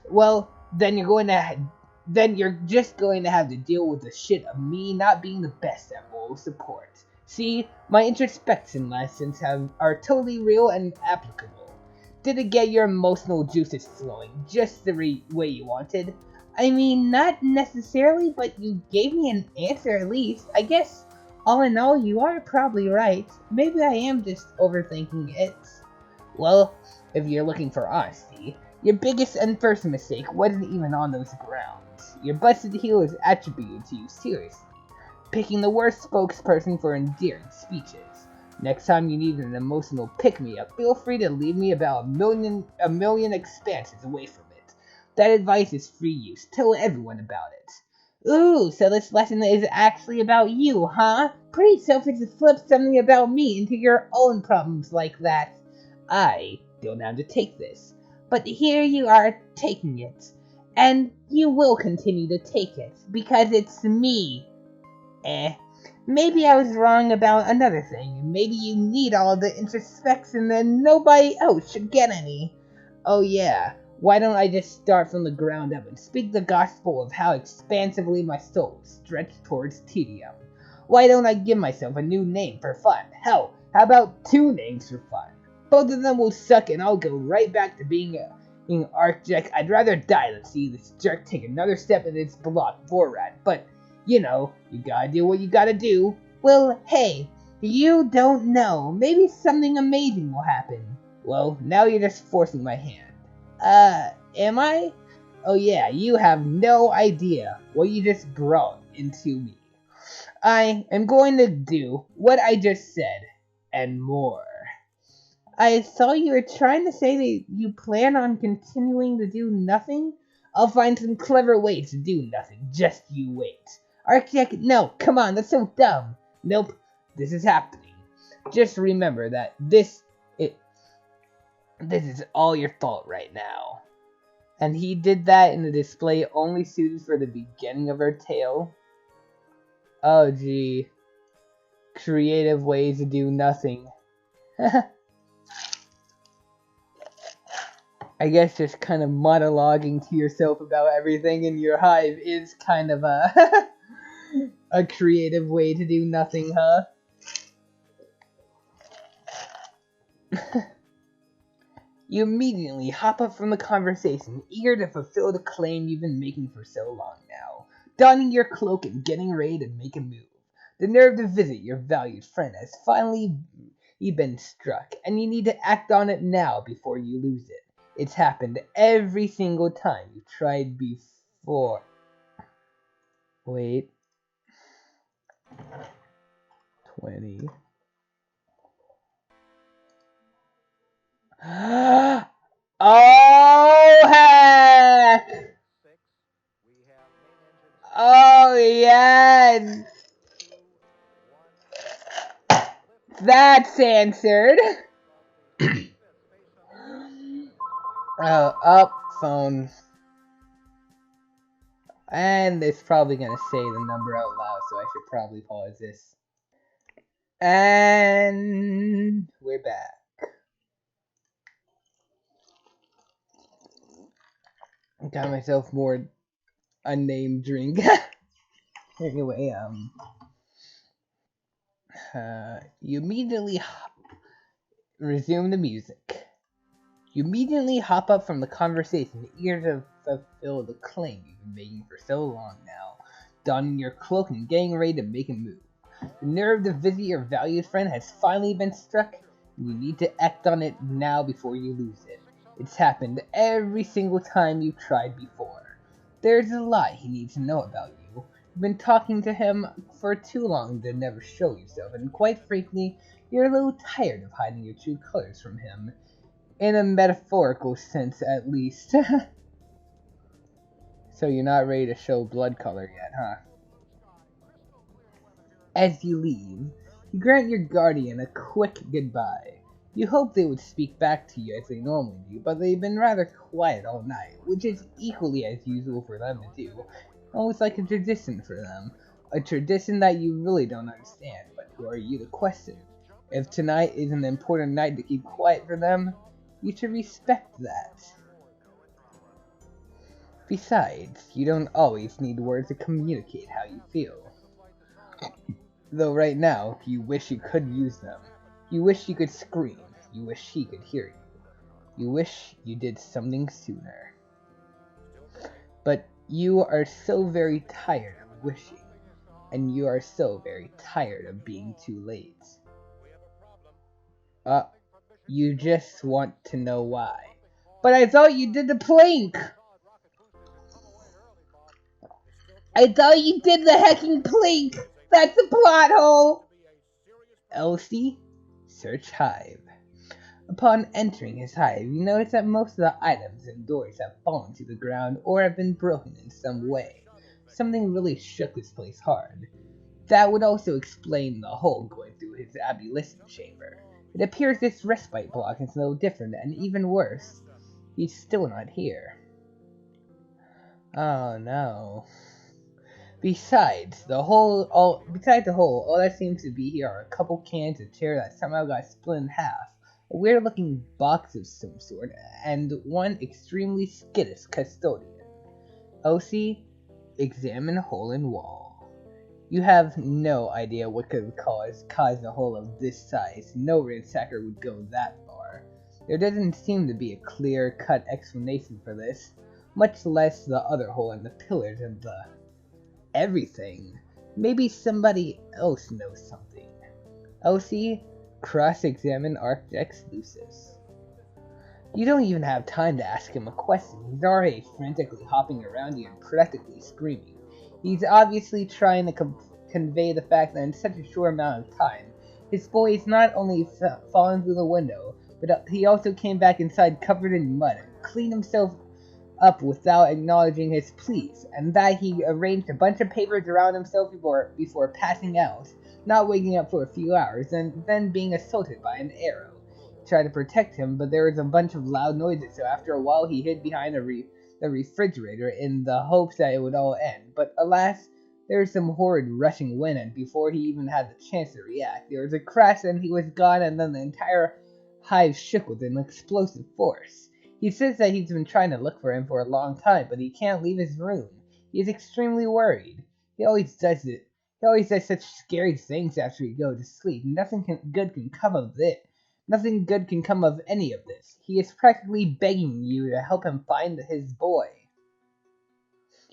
Well, then you're just going to have to deal with the shit of me not being the best at moral support. See, my introspection lessons are totally real and applicable. Did it get your emotional juices flowing just the way you wanted? I mean, not necessarily, but you gave me an answer at least. I guess, all in all, you are probably right. Maybe I am just overthinking it. Well, if you're looking for honesty, your biggest and first mistake wasn't even on those grounds. Your busted heel is attributed to you seriously, picking the worst spokesperson for endearing speeches. Next time you need an emotional pick-me-up, feel free to leave me about a million expanses away from it. That advice is free use. Tell everyone about it. Ooh, so this lesson is actually about you, huh? Pretty selfish to flip something about me into your own problems like that. I don't have to take this, but here you are taking it, and you will continue to take it, because it's me. Maybe I was wrong about another thing. Maybe you need all the introspection and nobody else should get any. Oh yeah, why don't I just start from the ground up and speak the gospel of how expansively my soul stretched towards tedium? Why don't I give myself a new name for fun? Hell, how about two names for fun? Both of them will suck and I'll go right back to being Archjack. I'd rather die than see this jerk take another step in its block Vorrat, but, you know, you gotta do what you gotta do. Well, hey, you don't know. Maybe something amazing will happen. Well, now you're just forcing my hand. Am I? Oh yeah, you have no idea what you just brought into me. I am going to do what I just said, and more. I saw you were trying to say that you plan on continuing to do nothing? I'll find some clever ways to do nothing, just you wait. Architect, no, come on, that's so dumb. Nope, this is happening. Just remember that this is all your fault right now. And he did that in a display only suited for the beginning of her tale. Oh gee. Creative ways to do nothing. I guess just kind of monologuing to yourself about everything in your hive is kind of a a creative way to do nothing, huh? You immediately hop up from the conversation, eager to fulfill the claim you've been making for so long now, donning your cloak and getting ready to make a move. The nerve to visit your valued friend has finally been struck, and you need to act on it now before you lose it. It's happened every single time you've tried before. Wait. 20. Oh, heck! Oh, yes! That's answered! Oh, up, phone. And it's probably gonna say the number out loud, so I should probably pause this. And we're back. Got myself more unnamed drink. Anyway, you immediately resume the music. You immediately hop up from the conversation, eager to fulfill the claim you've been making for so long now, donning your cloak and getting ready to make a move. The nerve to visit your valued friend has finally been struck, and you need to act on it now before you lose it. It's happened every single time you've tried before. There's a lot he needs to know about you. You've been talking to him for too long to never show yourself, and quite frankly, you're a little tired of hiding your true colors from him. In a metaphorical sense, at least. So you're not ready to show blood color yet, huh? As you leave, you grant your guardian a quick goodbye. You hope they would speak back to you as they normally do, but they've been rather quiet all night, which is equally as usual for them to do. Almost like a tradition for them. A tradition that you really don't understand, but who are you to question? If tonight is an important night to keep quiet for them, you should respect that. Besides, you don't always need words to communicate how you feel. Though right now, you wish you could use them. You wish you could scream. You wish he could hear you. You wish you did something sooner. But you are so very tired of wishing. And you are so very tired of being too late. You just want to know why. But I thought you did the plank! I thought you did the hecking plank! That's a plot hole! Elsie, search hive. Upon entering his hive, you notice that most of the items and doors have fallen to the ground or have been broken in some way. Something really shook this place hard. That would also explain the hole going through his abolition chamber. It appears this respite block is no different, and even worse, he's still not here. Oh no. Besides the hole, all that seems to be here are a couple cans of chair that somehow got split in half, a weird-looking box of some sort, and one extremely skittish custodian. OC, examine hole in wall. You have no idea what could cause a hole of this size. No ransacker would go that far. There doesn't seem to be a clear-cut explanation for this, much less the other hole in the pillars and the everything. Maybe somebody else knows something. OC, cross-examine Archdex Lucis. You don't even have time to ask him a question. He's already frantically hopping around you and practically screaming. He's obviously trying to convey the fact that in such a short amount of time, his boy's not only fallen through the window, but he also came back inside covered in mud and cleaned himself up without acknowledging his pleas, and that he arranged a bunch of papers around himself before passing out, not waking up for a few hours, and then being assaulted by an arrow. Tried to protect him, but there was a bunch of loud noises, so after a while he hid behind the refrigerator in the hopes that it would all end. But alas, there was some horrid rushing wind, and before he even had the chance to react, there was a crash and he was gone, and then the entire hive shook with an explosive force. He says that he's been trying to look for him for a long time, but he can't leave his room. He is extremely worried. He always does it. He always does such scary things after he goes to sleep. Nothing good can come of it. Nothing good can come of any of this. He is practically begging you to help him find his boy.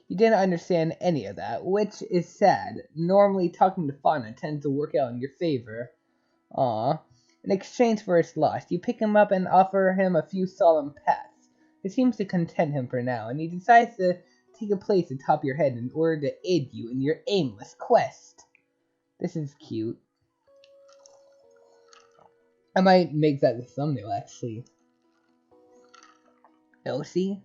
You didn't understand any of that, which is sad. Normally, talking to Fauna tends to work out in your favor. In exchange for his loss, you pick him up and offer him a few solemn pats. It seems to content him for now, and he decides to take a place atop your head in order to aid you in your aimless quest. This is cute. I might make that the thumbnail, actually. Elsie,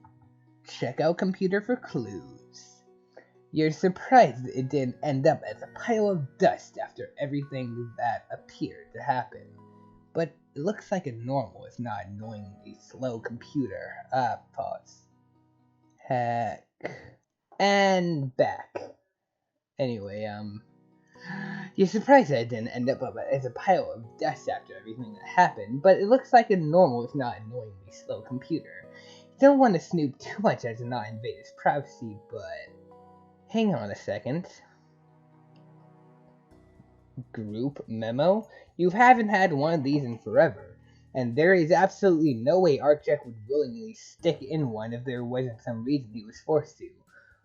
check out computer for clues. You're surprised it didn't end up as a pile of dust after everything that appeared to happen. But it looks like a normal, if not annoyingly slow computer. Pause. Heck. And back. Anyway, you're surprised that it didn't end up as a pile of dust after everything that happened, but it looks like a normal, if not annoyingly slow computer. You don't want to snoop too much as to not invade his privacy, but hang on a second. Group memo? You haven't had one of these in forever, and there is absolutely no way Archjack would willingly stick in one if there wasn't some reason he was forced to.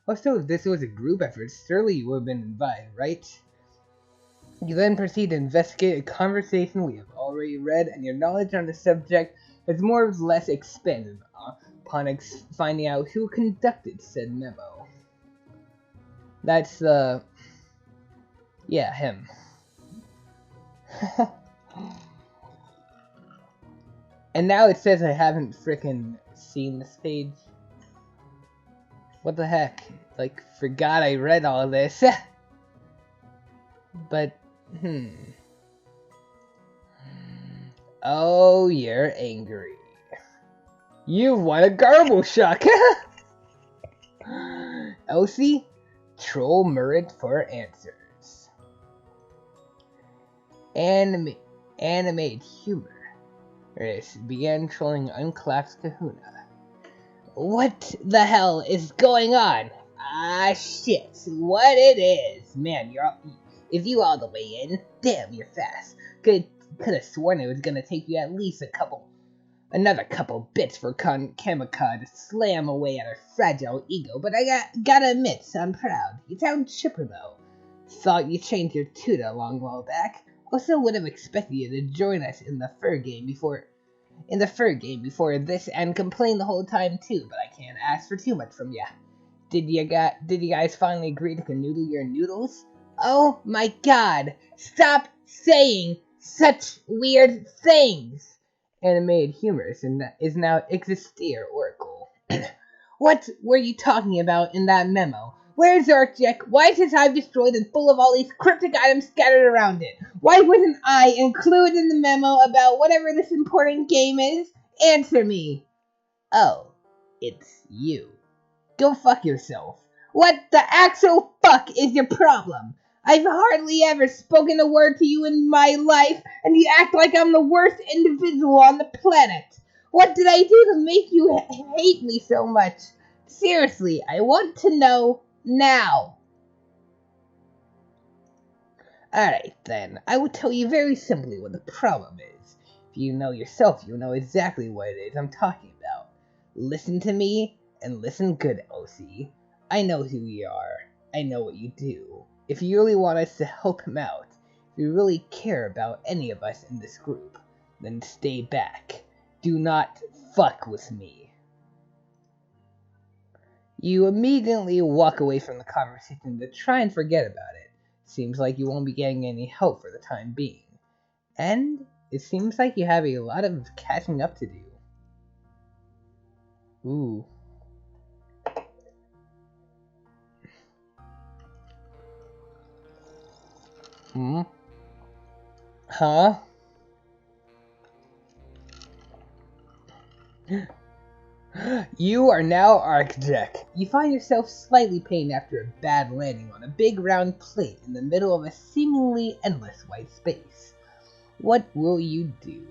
Also, if this was a group effort, surely you would have been invited, right? You then proceed to investigate a conversation we have already read, and your knowledge on the subject is more or less expanded upon finding out who conducted said memo. That's yeah, him. And now it says I haven't frickin' seen this page. What the heck? Like, forgot I read all of this. But, Oh, you're angry. You won a garble shuck! Elsie, troll Murid for answers. Animate humor. Began trolling Unclapped Kahuna. What the hell is going on? Ah, shit. What it is? Man, is you all the way in? Damn, you're fast. Could have sworn it was gonna take you at least another couple bits for Kamika to slam away at her fragile ego, but I gotta admit, I'm proud. You sound chipper though. Thought you changed your tutor a long while back. Also would have expected you to join us in the fur game before this and complain the whole time too, but I can't ask for too much from ya. Did you guys finally agree to canoodle your noodles? Oh my god! Stop saying such weird things! Animated humorist is now Existir Oracle. What were you talking about in that memo? Where's Archjack? Why is his hive destroyed and full of all these cryptic items scattered around it? Why wasn't I included in the memo about whatever this important game is? Answer me! Oh, it's you. Go fuck yourself. What the actual fuck is your problem? I've hardly ever spoken a word to you in my life, and you act like I'm the worst individual on the planet. What did I do to make you hate me so much? Seriously, I want to know now. Alright then, I will tell you very simply what the problem is. If you know yourself, you know exactly what it is I'm talking about. Listen to me, and listen good, OC. I know who you are. I know what you do. If you really want us to help him out, if you really care about any of us in this group, then stay back. Do not fuck with me. You immediately walk away from the conversation to try and forget about it. Seems like you won't be getting any help for the time being. And it seems like you have a lot of catching up to do. Ooh. Hmm? Huh? You are now Arcjack. You find yourself slightly pained after a bad landing on a big round plate in the middle of a seemingly endless white space. What will you do?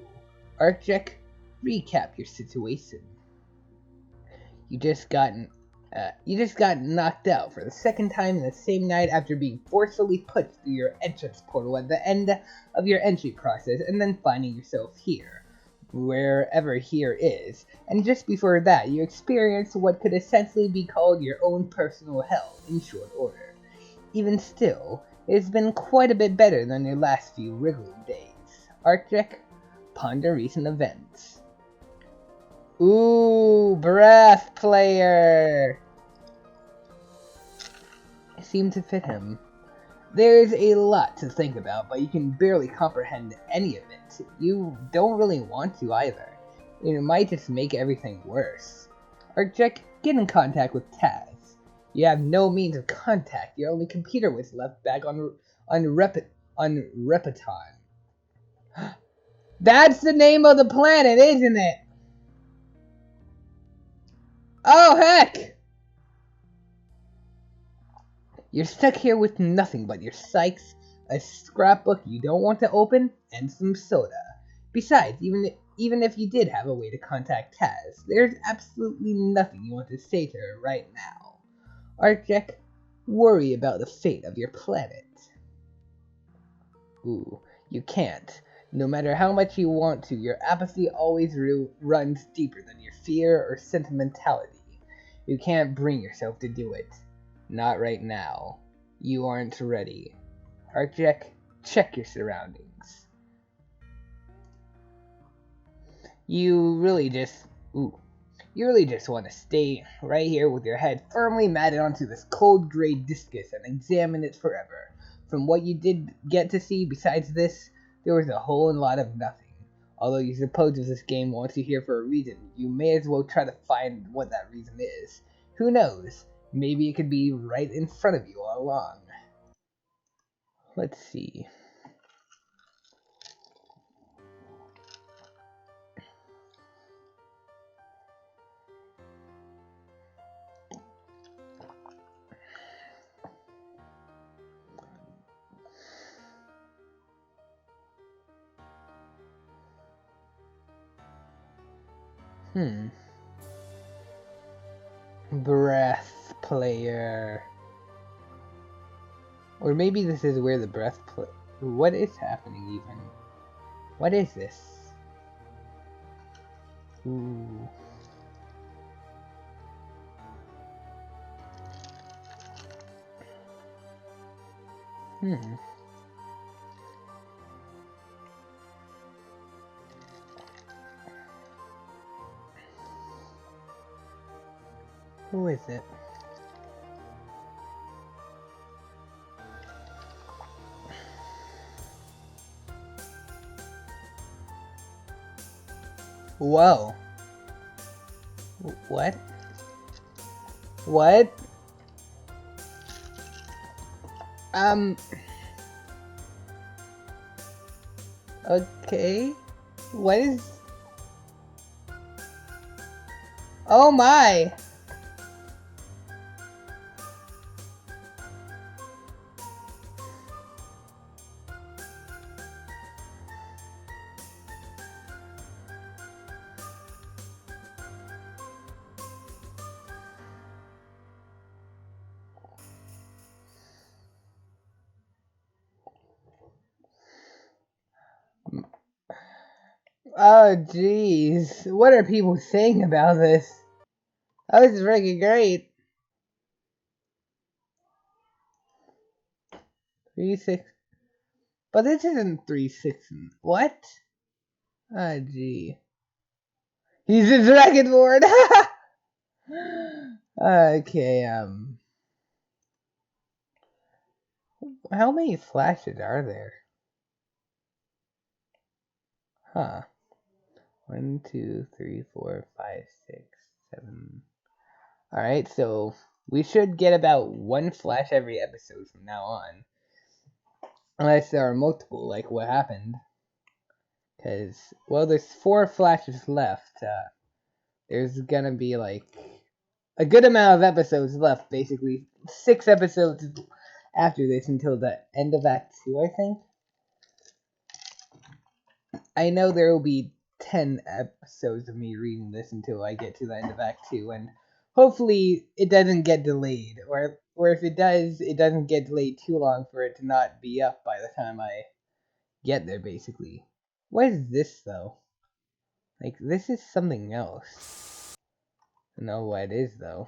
Arcjack, recap your situation. You just got knocked out for the second time in the same night after being forcefully put through your entrance portal at the end of your entry process, and then finding yourself here, wherever here is. And just before that, you experienced what could essentially be called your own personal hell in short order. Even still, it has been quite a bit better than your last few wriggling days. Arcjack, ponder recent events. Ooh, breath player! It seemed to fit him. There's a lot to think about, but you can barely comprehend any of it. You don't really want to either. It might just make everything worse. Arcjack, get in contact with Taz. You have no means of contact. Your only computer was left back on Repeton. That's the name of the planet, isn't it? Oh, heck! You're stuck here with nothing but your psychs, a scrapbook you don't want to open, and some soda. Besides, even if you did have a way to contact Taz, there's absolutely nothing you want to say to her right now. Arcjack, worry about the fate of your planet. Ooh, you can't. No matter how much you want to, your apathy always runs deeper than your fear or sentimentality. You can't bring yourself to do it. Not right now. You aren't ready. Arcjack, check your surroundings. You really just want to stay right here with your head firmly matted onto this cold gray discus and examine it forever. From what you did get to see besides this, there was a whole lot of nothing. Although you suppose if this game wants you here for a reason, you may as well try to find what that reason is. Who knows? Maybe it could be right in front of you all along. Let's see. Breath player. Or maybe this is where the breath play. What is happening even? What is this? Ooh. Who is it? Whoa. What? What? Okay. What is... Oh my! Oh jeez, what are people saying about this? Oh, this is freaking great. 3-6. But this isn't 3-6. What? Oh gee. He's a dragonborn. Okay, how many flashes are there? Huh. 1, 2, 3, 4, 5, 6, 7. Alright, so we should get about one flash every episode from now on. Unless there are multiple, like what happened. Because, well, there's 4 flashes left. There's gonna be, like, a good amount of episodes left. Basically, 6 episodes after this until the end of Act 2, I think. I know there will be 10 episodes of me reading this until I get to the end of Act 2, and hopefully it doesn't get delayed, or if it does, it doesn't get delayed too long for it to not be up by the time I get there, basically. What is this, though? Like, this is something else. I don't know what it is, though.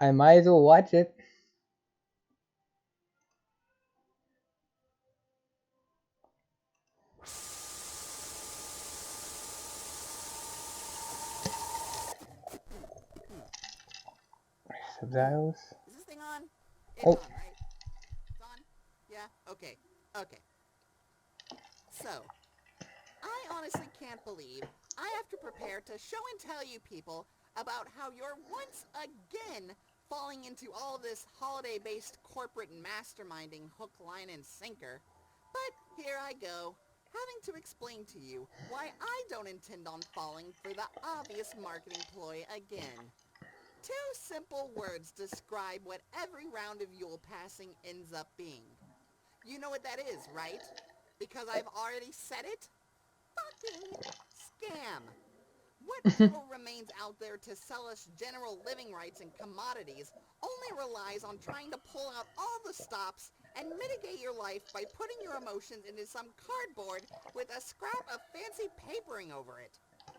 I might as well watch it. Subtitles.
Is this thing on? It's
Oh.
on, right? It's on? Yeah? Okay. Okay. So, I honestly can't believe I have to prepare to show and tell you people about how you're once again falling into all this holiday-based corporate masterminding hook, line, and sinker. But here I go, having to explain to you why I don't intend on falling for the obvious marketing ploy again. 2 simple words describe what every round of Yule passing ends up being. You know what that is, right? Because I've already said it? Fucking scam. What little remains out there to sell us general living rights and commodities only relies on trying to pull out all the stops and mitigate your life by putting your emotions into some cardboard with a scrap of fancy papering over it.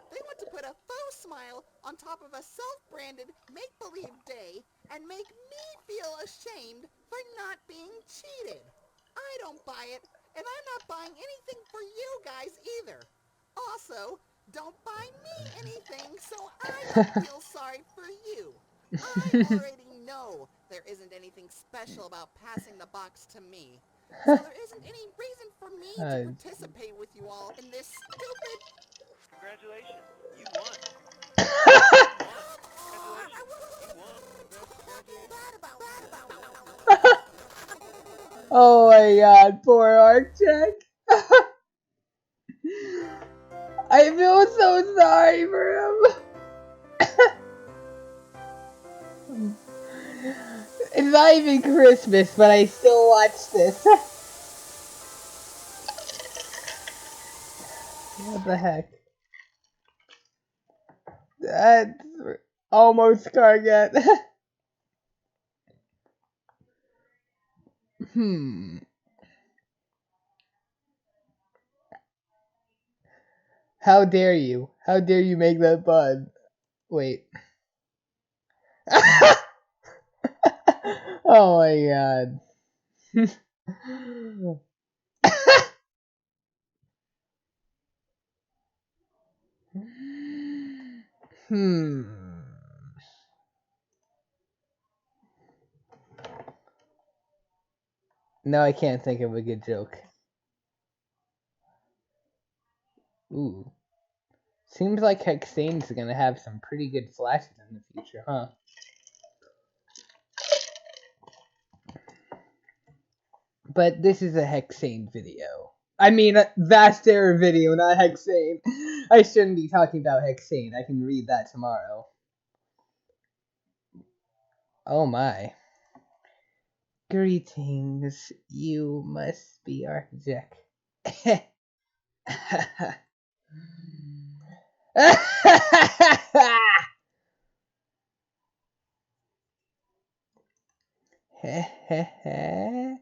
They want to put a faux smile on top of a self-branded make-believe day and make me feel ashamed for not being cheated. I don't buy it, and I'm not buying anything for you guys either. Also, don't buy me anything so I don't feel sorry for you. I already know there isn't anything special about passing the box to me. So there isn't any reason for me to participate with you all in this stupid...
Congratulations, you won. Congratulations, you won.
Oh my god, poor Archek. I feel so sorry for him. It's not even Christmas, but I still watch this. What the heck? That's almost Carget. How dare you? How dare you make that pun? Wait. Oh my god. No, I can't think of a good joke. Ooh. Seems like Hexane's gonna have some pretty good flashes in the future, huh? But this is a Hexane video. I mean, a Vast Error video, not Hexane. I shouldn't be talking about Hexane. I can read that tomorrow. Oh my. Greetings, you must be Archjack. And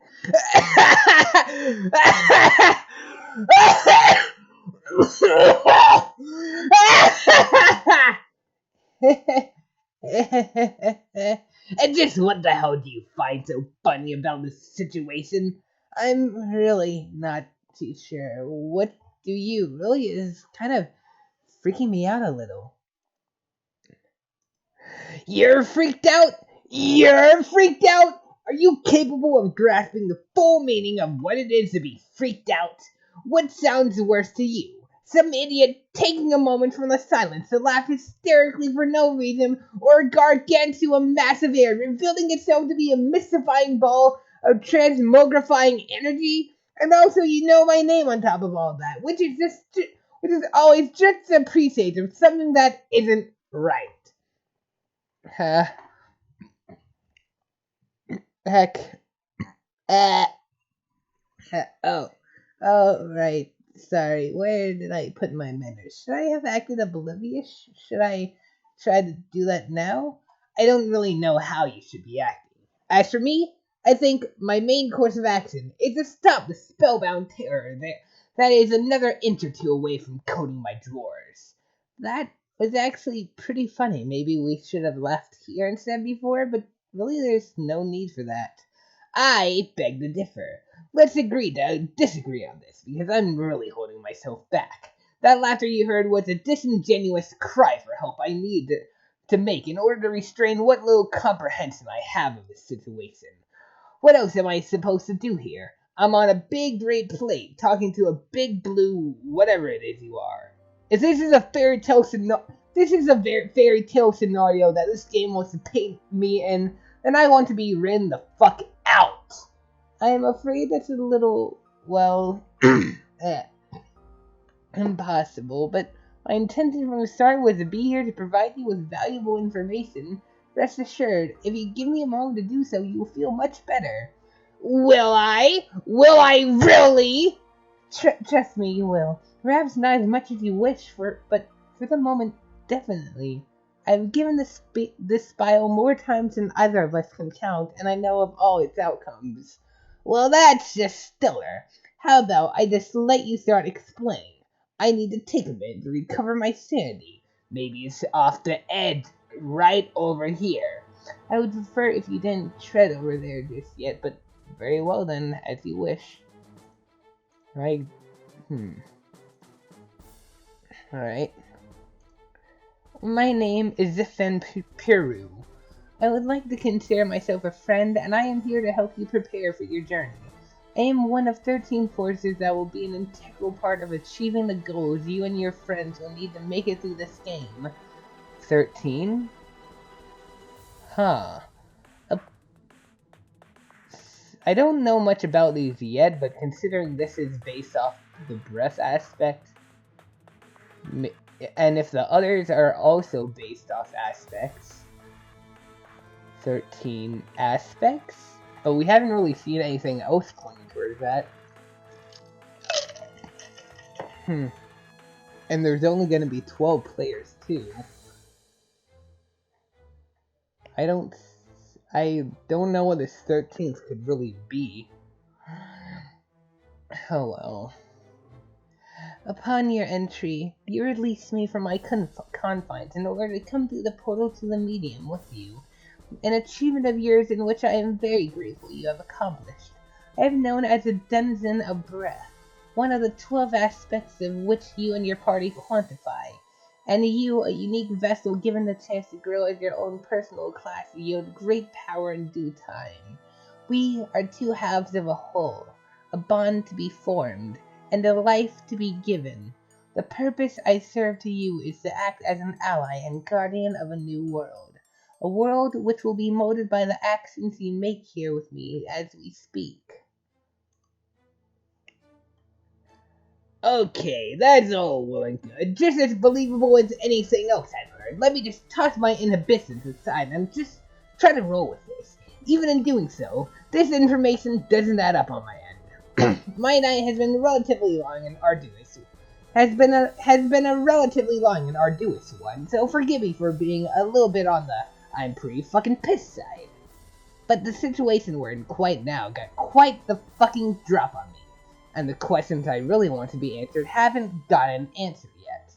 just what the hell do you find so funny about this situation? I'm really not too sure. What do you really is kind of freaking me out a little. You're freaked out? You're freaked out? Are you capable of grasping the full meaning of what it is to be freaked out? What sounds worse to you? Some idiot taking a moment from the silence to laugh hysterically for no reason, or a gargantuan mass of air revealing itself to be a mystifying ball of transmogrifying energy? And also, you know my name on top of all that, which is always just a presage of something that isn't right. Heck. Uh, oh. Oh, right. Sorry. Where did I put my manners? Should I have acted oblivious? Should I try to do that now? I don't really know how you should be acting. As for me, I think my main course of action is to stop the spellbound terror that is another inch or two away from coating my drawers. That was actually pretty funny. Maybe we should have left here instead before, but really there's no need for that. I beg to differ. Let's agree to disagree on this, because I'm really holding myself back. That laughter you heard was a disingenuous cry for help I need to make in order to restrain what little comprehension I have of this situation. What else am I supposed to do here? I'm on a big great plate, talking to a big blue whatever it is you are. If this is a fairy tale fairy tale scenario that this game wants to paint me in, then I want to be written the fuck out. I am afraid that's a little, well, impossible, but my intention from the start was to be here to provide you with valuable information. Rest assured, if you give me a moment to do so, you will feel much better. Will I? Will I really? Trust me, you will. Perhaps not as much as you wish for, but for the moment, definitely. I've given this spile more times than either of us can count, and I know of all its outcomes. Well, that's just stellar. How about I just let you start explaining? I need to take a minute to recover my sanity. Maybe it's off the edge, right over here. I would prefer if you didn't tread over there just yet, but very well then, as you wish. Right? Alright. My name is Ziphen Piru. I would like to consider myself a friend, and I am here to help you prepare for your journey. I am one of 13 forces that will be an integral part of achieving the goals you and your friends will need to make it through this game. 13? Huh. I don't know much about these yet, but considering this is based off the breath aspect, and if the others are also based off aspects, 13 aspects? But we haven't really seen anything else pointing towards that. And there's only going to be 12 players too. I don't know what this 13th could really be. Oh well. Upon your entry, you released me from my confines in order to come through the portal to the medium with you. An achievement of yours in which I am very grateful you have accomplished. I have known as a denizen of breath, one of the 12 aspects of which you and your party quantify, and you, a unique vessel given the chance to grow as your own personal class, yield great power in due time. We are two halves of a whole, a bond to be formed, and a life to be given. The purpose I serve to you is to act as an ally and guardian of a new world. A world which will be molded by the actions you make here with me as we speak. Okay, that's all well and good. Just as believable as anything else I've heard. Let me just toss my inhibitions aside and just try to roll with this. Even in doing so, this information doesn't add up on my end. My night has been relatively long and arduous. Has been a relatively long and arduous one, so forgive me for being a little bit on the I'm pretty fucking pissed side. But the situation we're in quite now got quite the fucking drop on me, and the questions I really want to be answered haven't got an answer yet.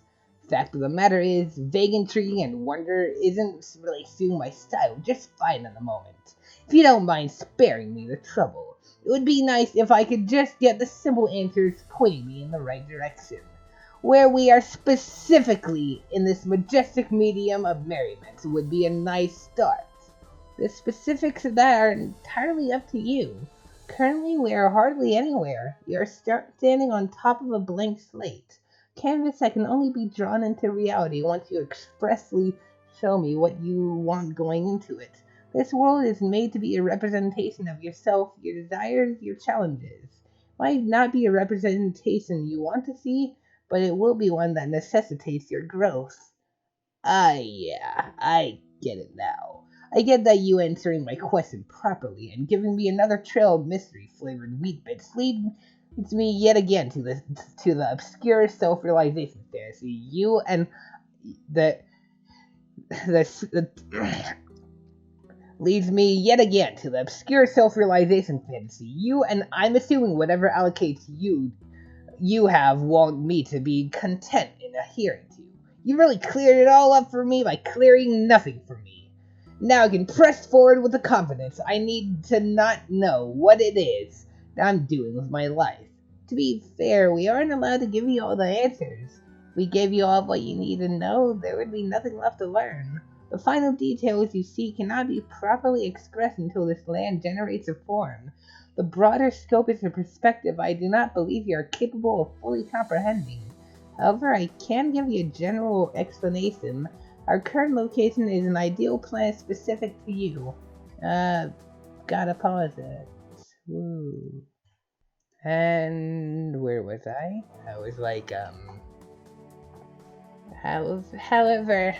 Fact of the matter is, vague intrigue and wonder isn't really suiting my style just fine at the moment. If you don't mind sparing me the trouble, it would be nice if I could just get the simple answers pointing me in the right direction. Where we are specifically in this majestic medium of merriment would be a nice start. The specifics of that are entirely up to you. Currently, we are hardly anywhere. We are standing on top of a blank slate. Canvas that can only be drawn into reality once you expressly show me what you want going into it. This world is made to be a representation of yourself, your desires, your challenges. It might not be a representation you want to see, but it will be one that necessitates your growth. Yeah, I get it now. I get that you answering my question properly and giving me another trail of mystery-flavored wheat bits leads me yet again to the obscure self-realization fantasy you and leads me yet again to the obscure self-realization fantasy you and I'm assuming whatever allocates you have want me to be content in adhering to. You really cleared it all up for me by clearing nothing for me. Now I can press forward with the confidence I need to not know what it is that I'm doing with my life. To be fair, we aren't allowed to give you all the answers. If we gave you all what you need to know, there would be nothing left to learn. The final details you see cannot be properly expressed until this land generates a form. The broader scope is a perspective I do not believe you are capable of fully comprehending. However, I can give you a general explanation. Our current location is an ideal planet specific to you. Gotta pause it. Woo. And where was I? I was like, however,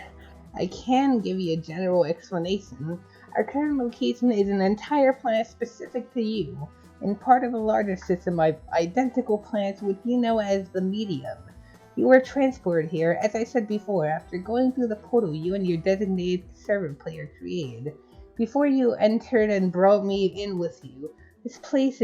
I can give you a general explanation. Our current location is an entire planet specific to you, and part of a larger system of identical planets which you know as the medium. You were transported here, as I said before, after going through the portal you and your designated servant player created. Before you entered and brought me in with you, this place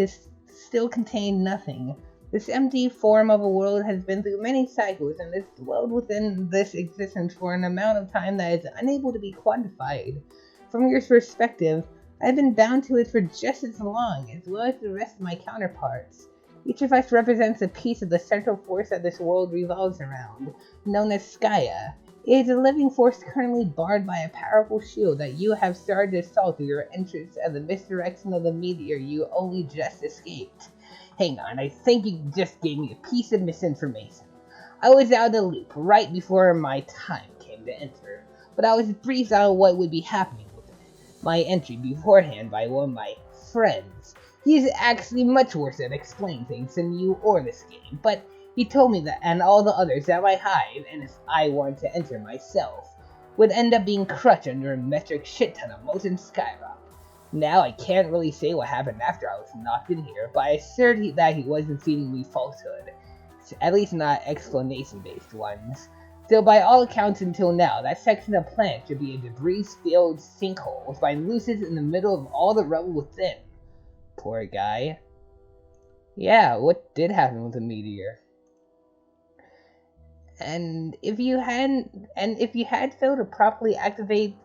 still contained nothing. This empty form of a world has been through many cycles and has dwelled within this existence for an amount of time that is unable to be quantified. From your perspective, I've been bound to it for just as long, as well as the rest of my counterparts. Each of us represents a piece of the central force that this world revolves around, known as Skya. It is a living force currently barred by a powerful shield that you have started to assault through your entrance at the misdirection of the meteor you only just escaped. Hang on, I think you just gave me a piece of misinformation. I was out of the loop right before my time came to enter, but I was briefed on what would be happening with my entry beforehand by one of my friends. He's actually much worse at explaining things than you or this game, but he told me that and all the others that my hive, and if I wanted to enter myself, would end up being crushed under a metric shit ton of molten skyrock. Now I can't really say what happened after I was knocked in here, but I assured that he wasn't feeding me falsehood. At least not explanation-based ones. Still, by all accounts until now, that section of planet should be a debris-filled sinkhole with looses in the middle of all the rubble within. Poor guy. Yeah, what did happen with the meteor? And if you had failed to properly activate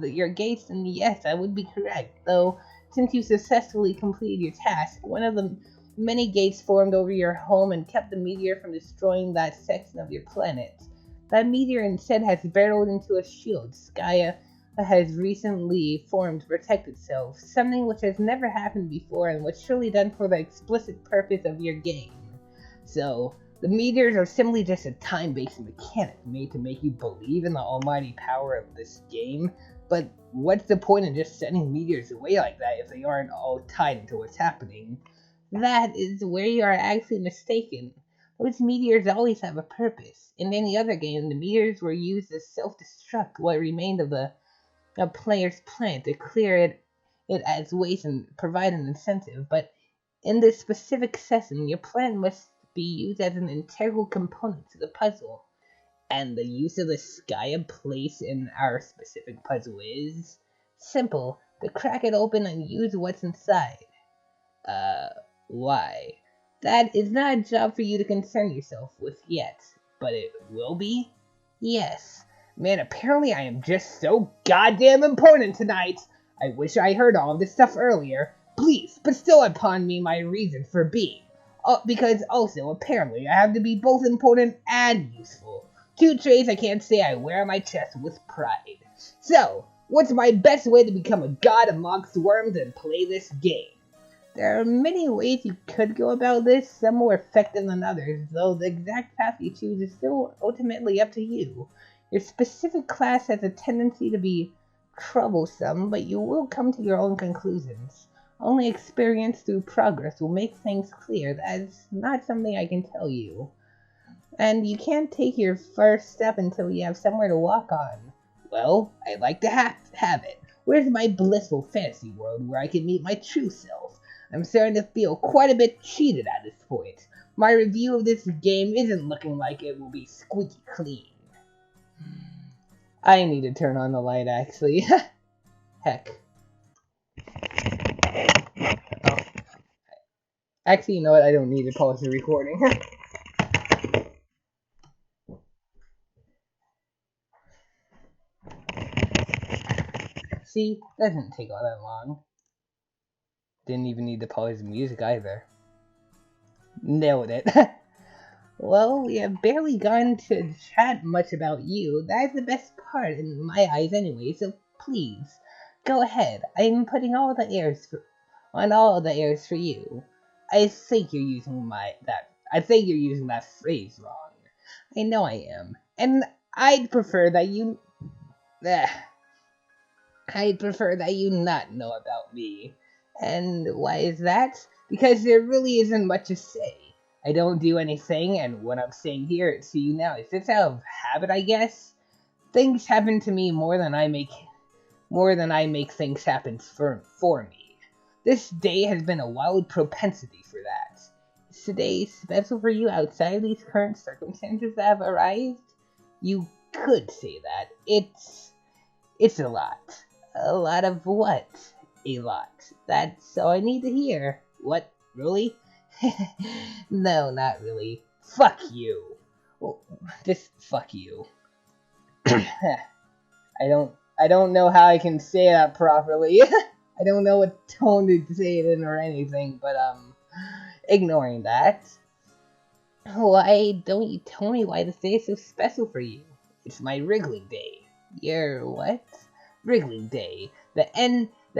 your gates, then yes, I would be correct. Though, since you successfully completed your task, one of the many gates formed over your home and kept the meteor from destroying that section of your planet. That meteor instead has barreled into a shield Skya has recently formed to protect itself, something which has never happened before and was surely done for the explicit purpose of your game. So, the meteors are simply just a time-based mechanic made to make you believe in the almighty power of this game, but what's the point in just sending meteors away like that if they aren't all tied into what's happening? That is where you are actually mistaken. Those meteors always have a purpose. In any other game, the meteors were used to self-destruct what remained of the player's plan to clear it as waste and provide an incentive, but in this specific session, your plan must be used as an integral component to the puzzle. And the use of the Skya place in our specific puzzle is simple. to crack it open and use what's inside. Why? That is not a job for you to concern yourself with yet, but it will be? Yes. Man, apparently I am just so goddamn important tonight. I wish I heard all of this stuff earlier. Please, bestow upon me my reason for being. Because also, apparently, I have to be both important and useful. Two traits I can't say I wear on my chest with pride. So, what's my best way to become a god amongst worms and play this game? There are many ways you could go about this, some more effective than others, though the exact path you choose is still ultimately up to you. Your specific class has a tendency to be troublesome, but you will come to your own conclusions. Only experience through progress will make things clear. That's not something I can tell you. And you can't take your first step until you have somewhere to walk on. Well, I'd like to have it. Where's my blissful fantasy world where I can meet my true self? I'm starting to feel quite a bit cheated at this point. My review of this game isn't looking like it will be squeaky clean. I need to turn on the light, actually. Heck. Oh. Actually, you know what? I don't need to pause the recording. See? Doesn't take all that long. Didn't even need to pause the music either. Nailed it. Well, we have barely gotten to chat much about you. That's the best part in my eyes anyway, so please, go ahead. I'm putting all the airs for you. I think you're using that phrase wrong. I know I am. And I'd prefer that you not know about me. And why is that? Because there really isn't much to say. I don't do anything, and what I'm saying here to you now is just out of habit, I guess. Things happen to me more than I make things happen for me. This day has been a wild propensity for that. Is today special for you outside of these current circumstances that have arrived? You could say that. It's a lot. A lot of what? A lot. That's all I need to hear. What? Really? No, not really. Fuck you. Well, just fuck you. I don't know how I can say that properly. I don't know what tone to say it in or anything, but ignoring that. Why don't you tell me why this day is so special for you? It's my wriggling day. Your what? Wriggling day. The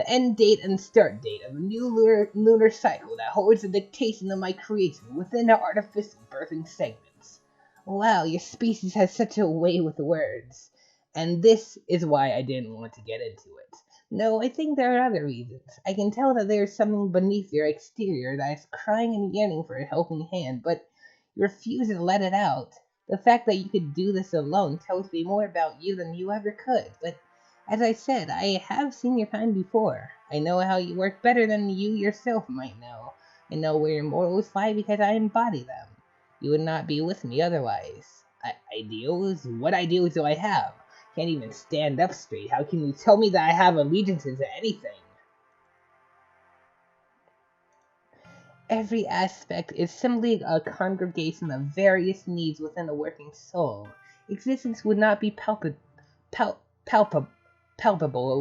end date and start date of a new lunar cycle that holds the dictation of my creation within our artificial birthing segments. Wow, your species has such a way with words. And this is why I didn't want to get into it. No, I think there are other reasons. I can tell that there's something beneath your exterior that is crying and yearning for a helping hand, but you refuse to let it out. The fact that you could do this alone tells me more about you than you ever could, but as I said, I have seen your kind before. I know how you work better than you yourself might know. I know where your morals lie because I embody them. You would not be with me otherwise. Ideals? What ideals do I have? Can't even stand up straight. How can you tell me that I have allegiances to anything? Every aspect is simply a congregation of various needs within a working soul. Existence would not be palpable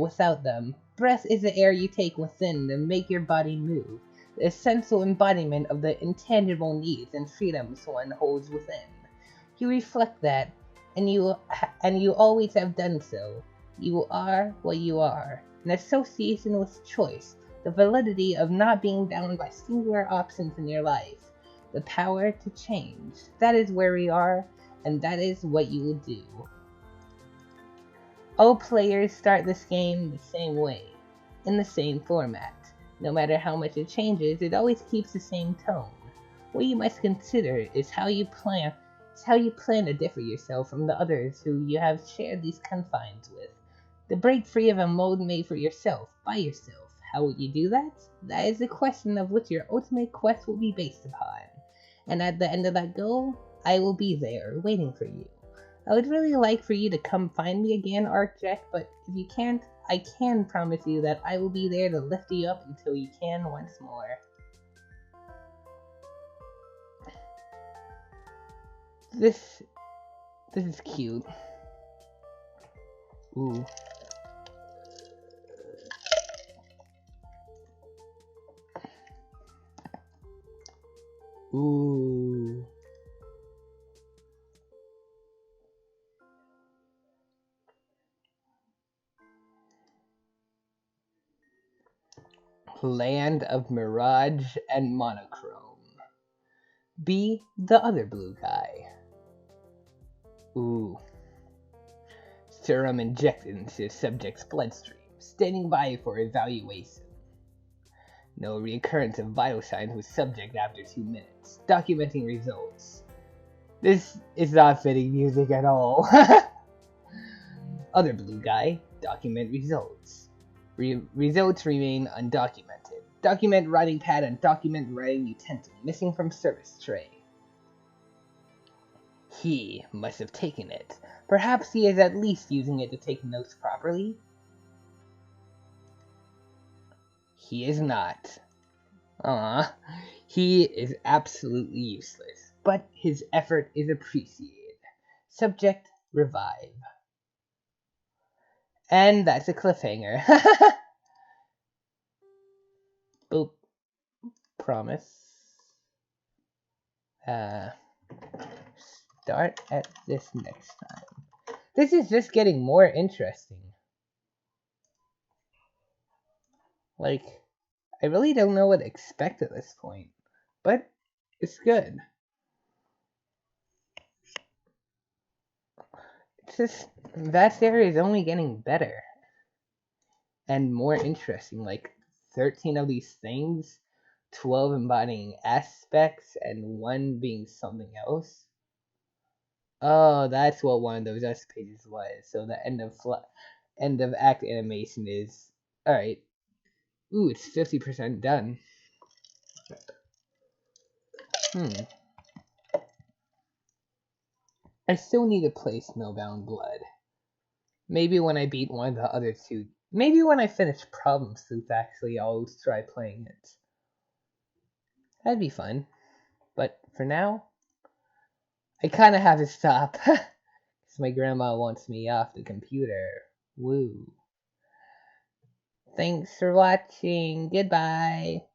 without them. Breath is the air you take within to make your body move, the essential embodiment of the intangible needs and freedoms one holds within. You reflect that, and you always have done so. You are what you are, an association with choice, the validity of not being bound by singular options in your life, the power to change. That is where we are, and that is what you will do. All players start this game the same way, in the same format. No matter how much it changes, it always keeps the same tone. What you must consider is how you plan to differ yourself from the others who you have shared these confines with. To break free of a mold made for yourself, by yourself. How will you do that? That is the question of which your ultimate quest will be based upon. And at the end of that goal, I will be there, waiting for you. I would really like for you to come find me again, Archjack, but if you can't, I can promise you that I will be there to lift you up until you can once more. This is cute. Ooh. Ooh. Land of Mirage and Monochrome. Be the other blue guy. Ooh. Serum injected into subject's bloodstream, standing by for evaluation. No reoccurrence of vital signs with subject after 2 minutes. Documenting results. This is not fitting music at all. Other blue guy. Document results. Results remain undocumented. Document writing pad and document writing utensil missing from service tray. He must have taken it. Perhaps he is at least using it to take notes properly. He is not. He is absolutely useless, but his effort is appreciated. Subject, revive. And that's a cliffhanger. Boop. Promise. Start at this next time. This is just getting more interesting. Like, I really don't know what to expect at this point, but it's good. It's just, that area is only getting better and more interesting. Like, 13 of these things, 12 embodying aspects, and 1 being something else. Oh, that's what one of those S pages was. So the end of act animation is alright. Ooh, it's 50% done. I still need to play Snowbound Blood. Maybe when I beat one of the other 2. Maybe when I finish Problem Sleuth, actually, I'll try playing it. That'd be fun. But for now, I kinda have to stop. Because my grandma wants me off the computer. Woo. Thanks for watching. Goodbye.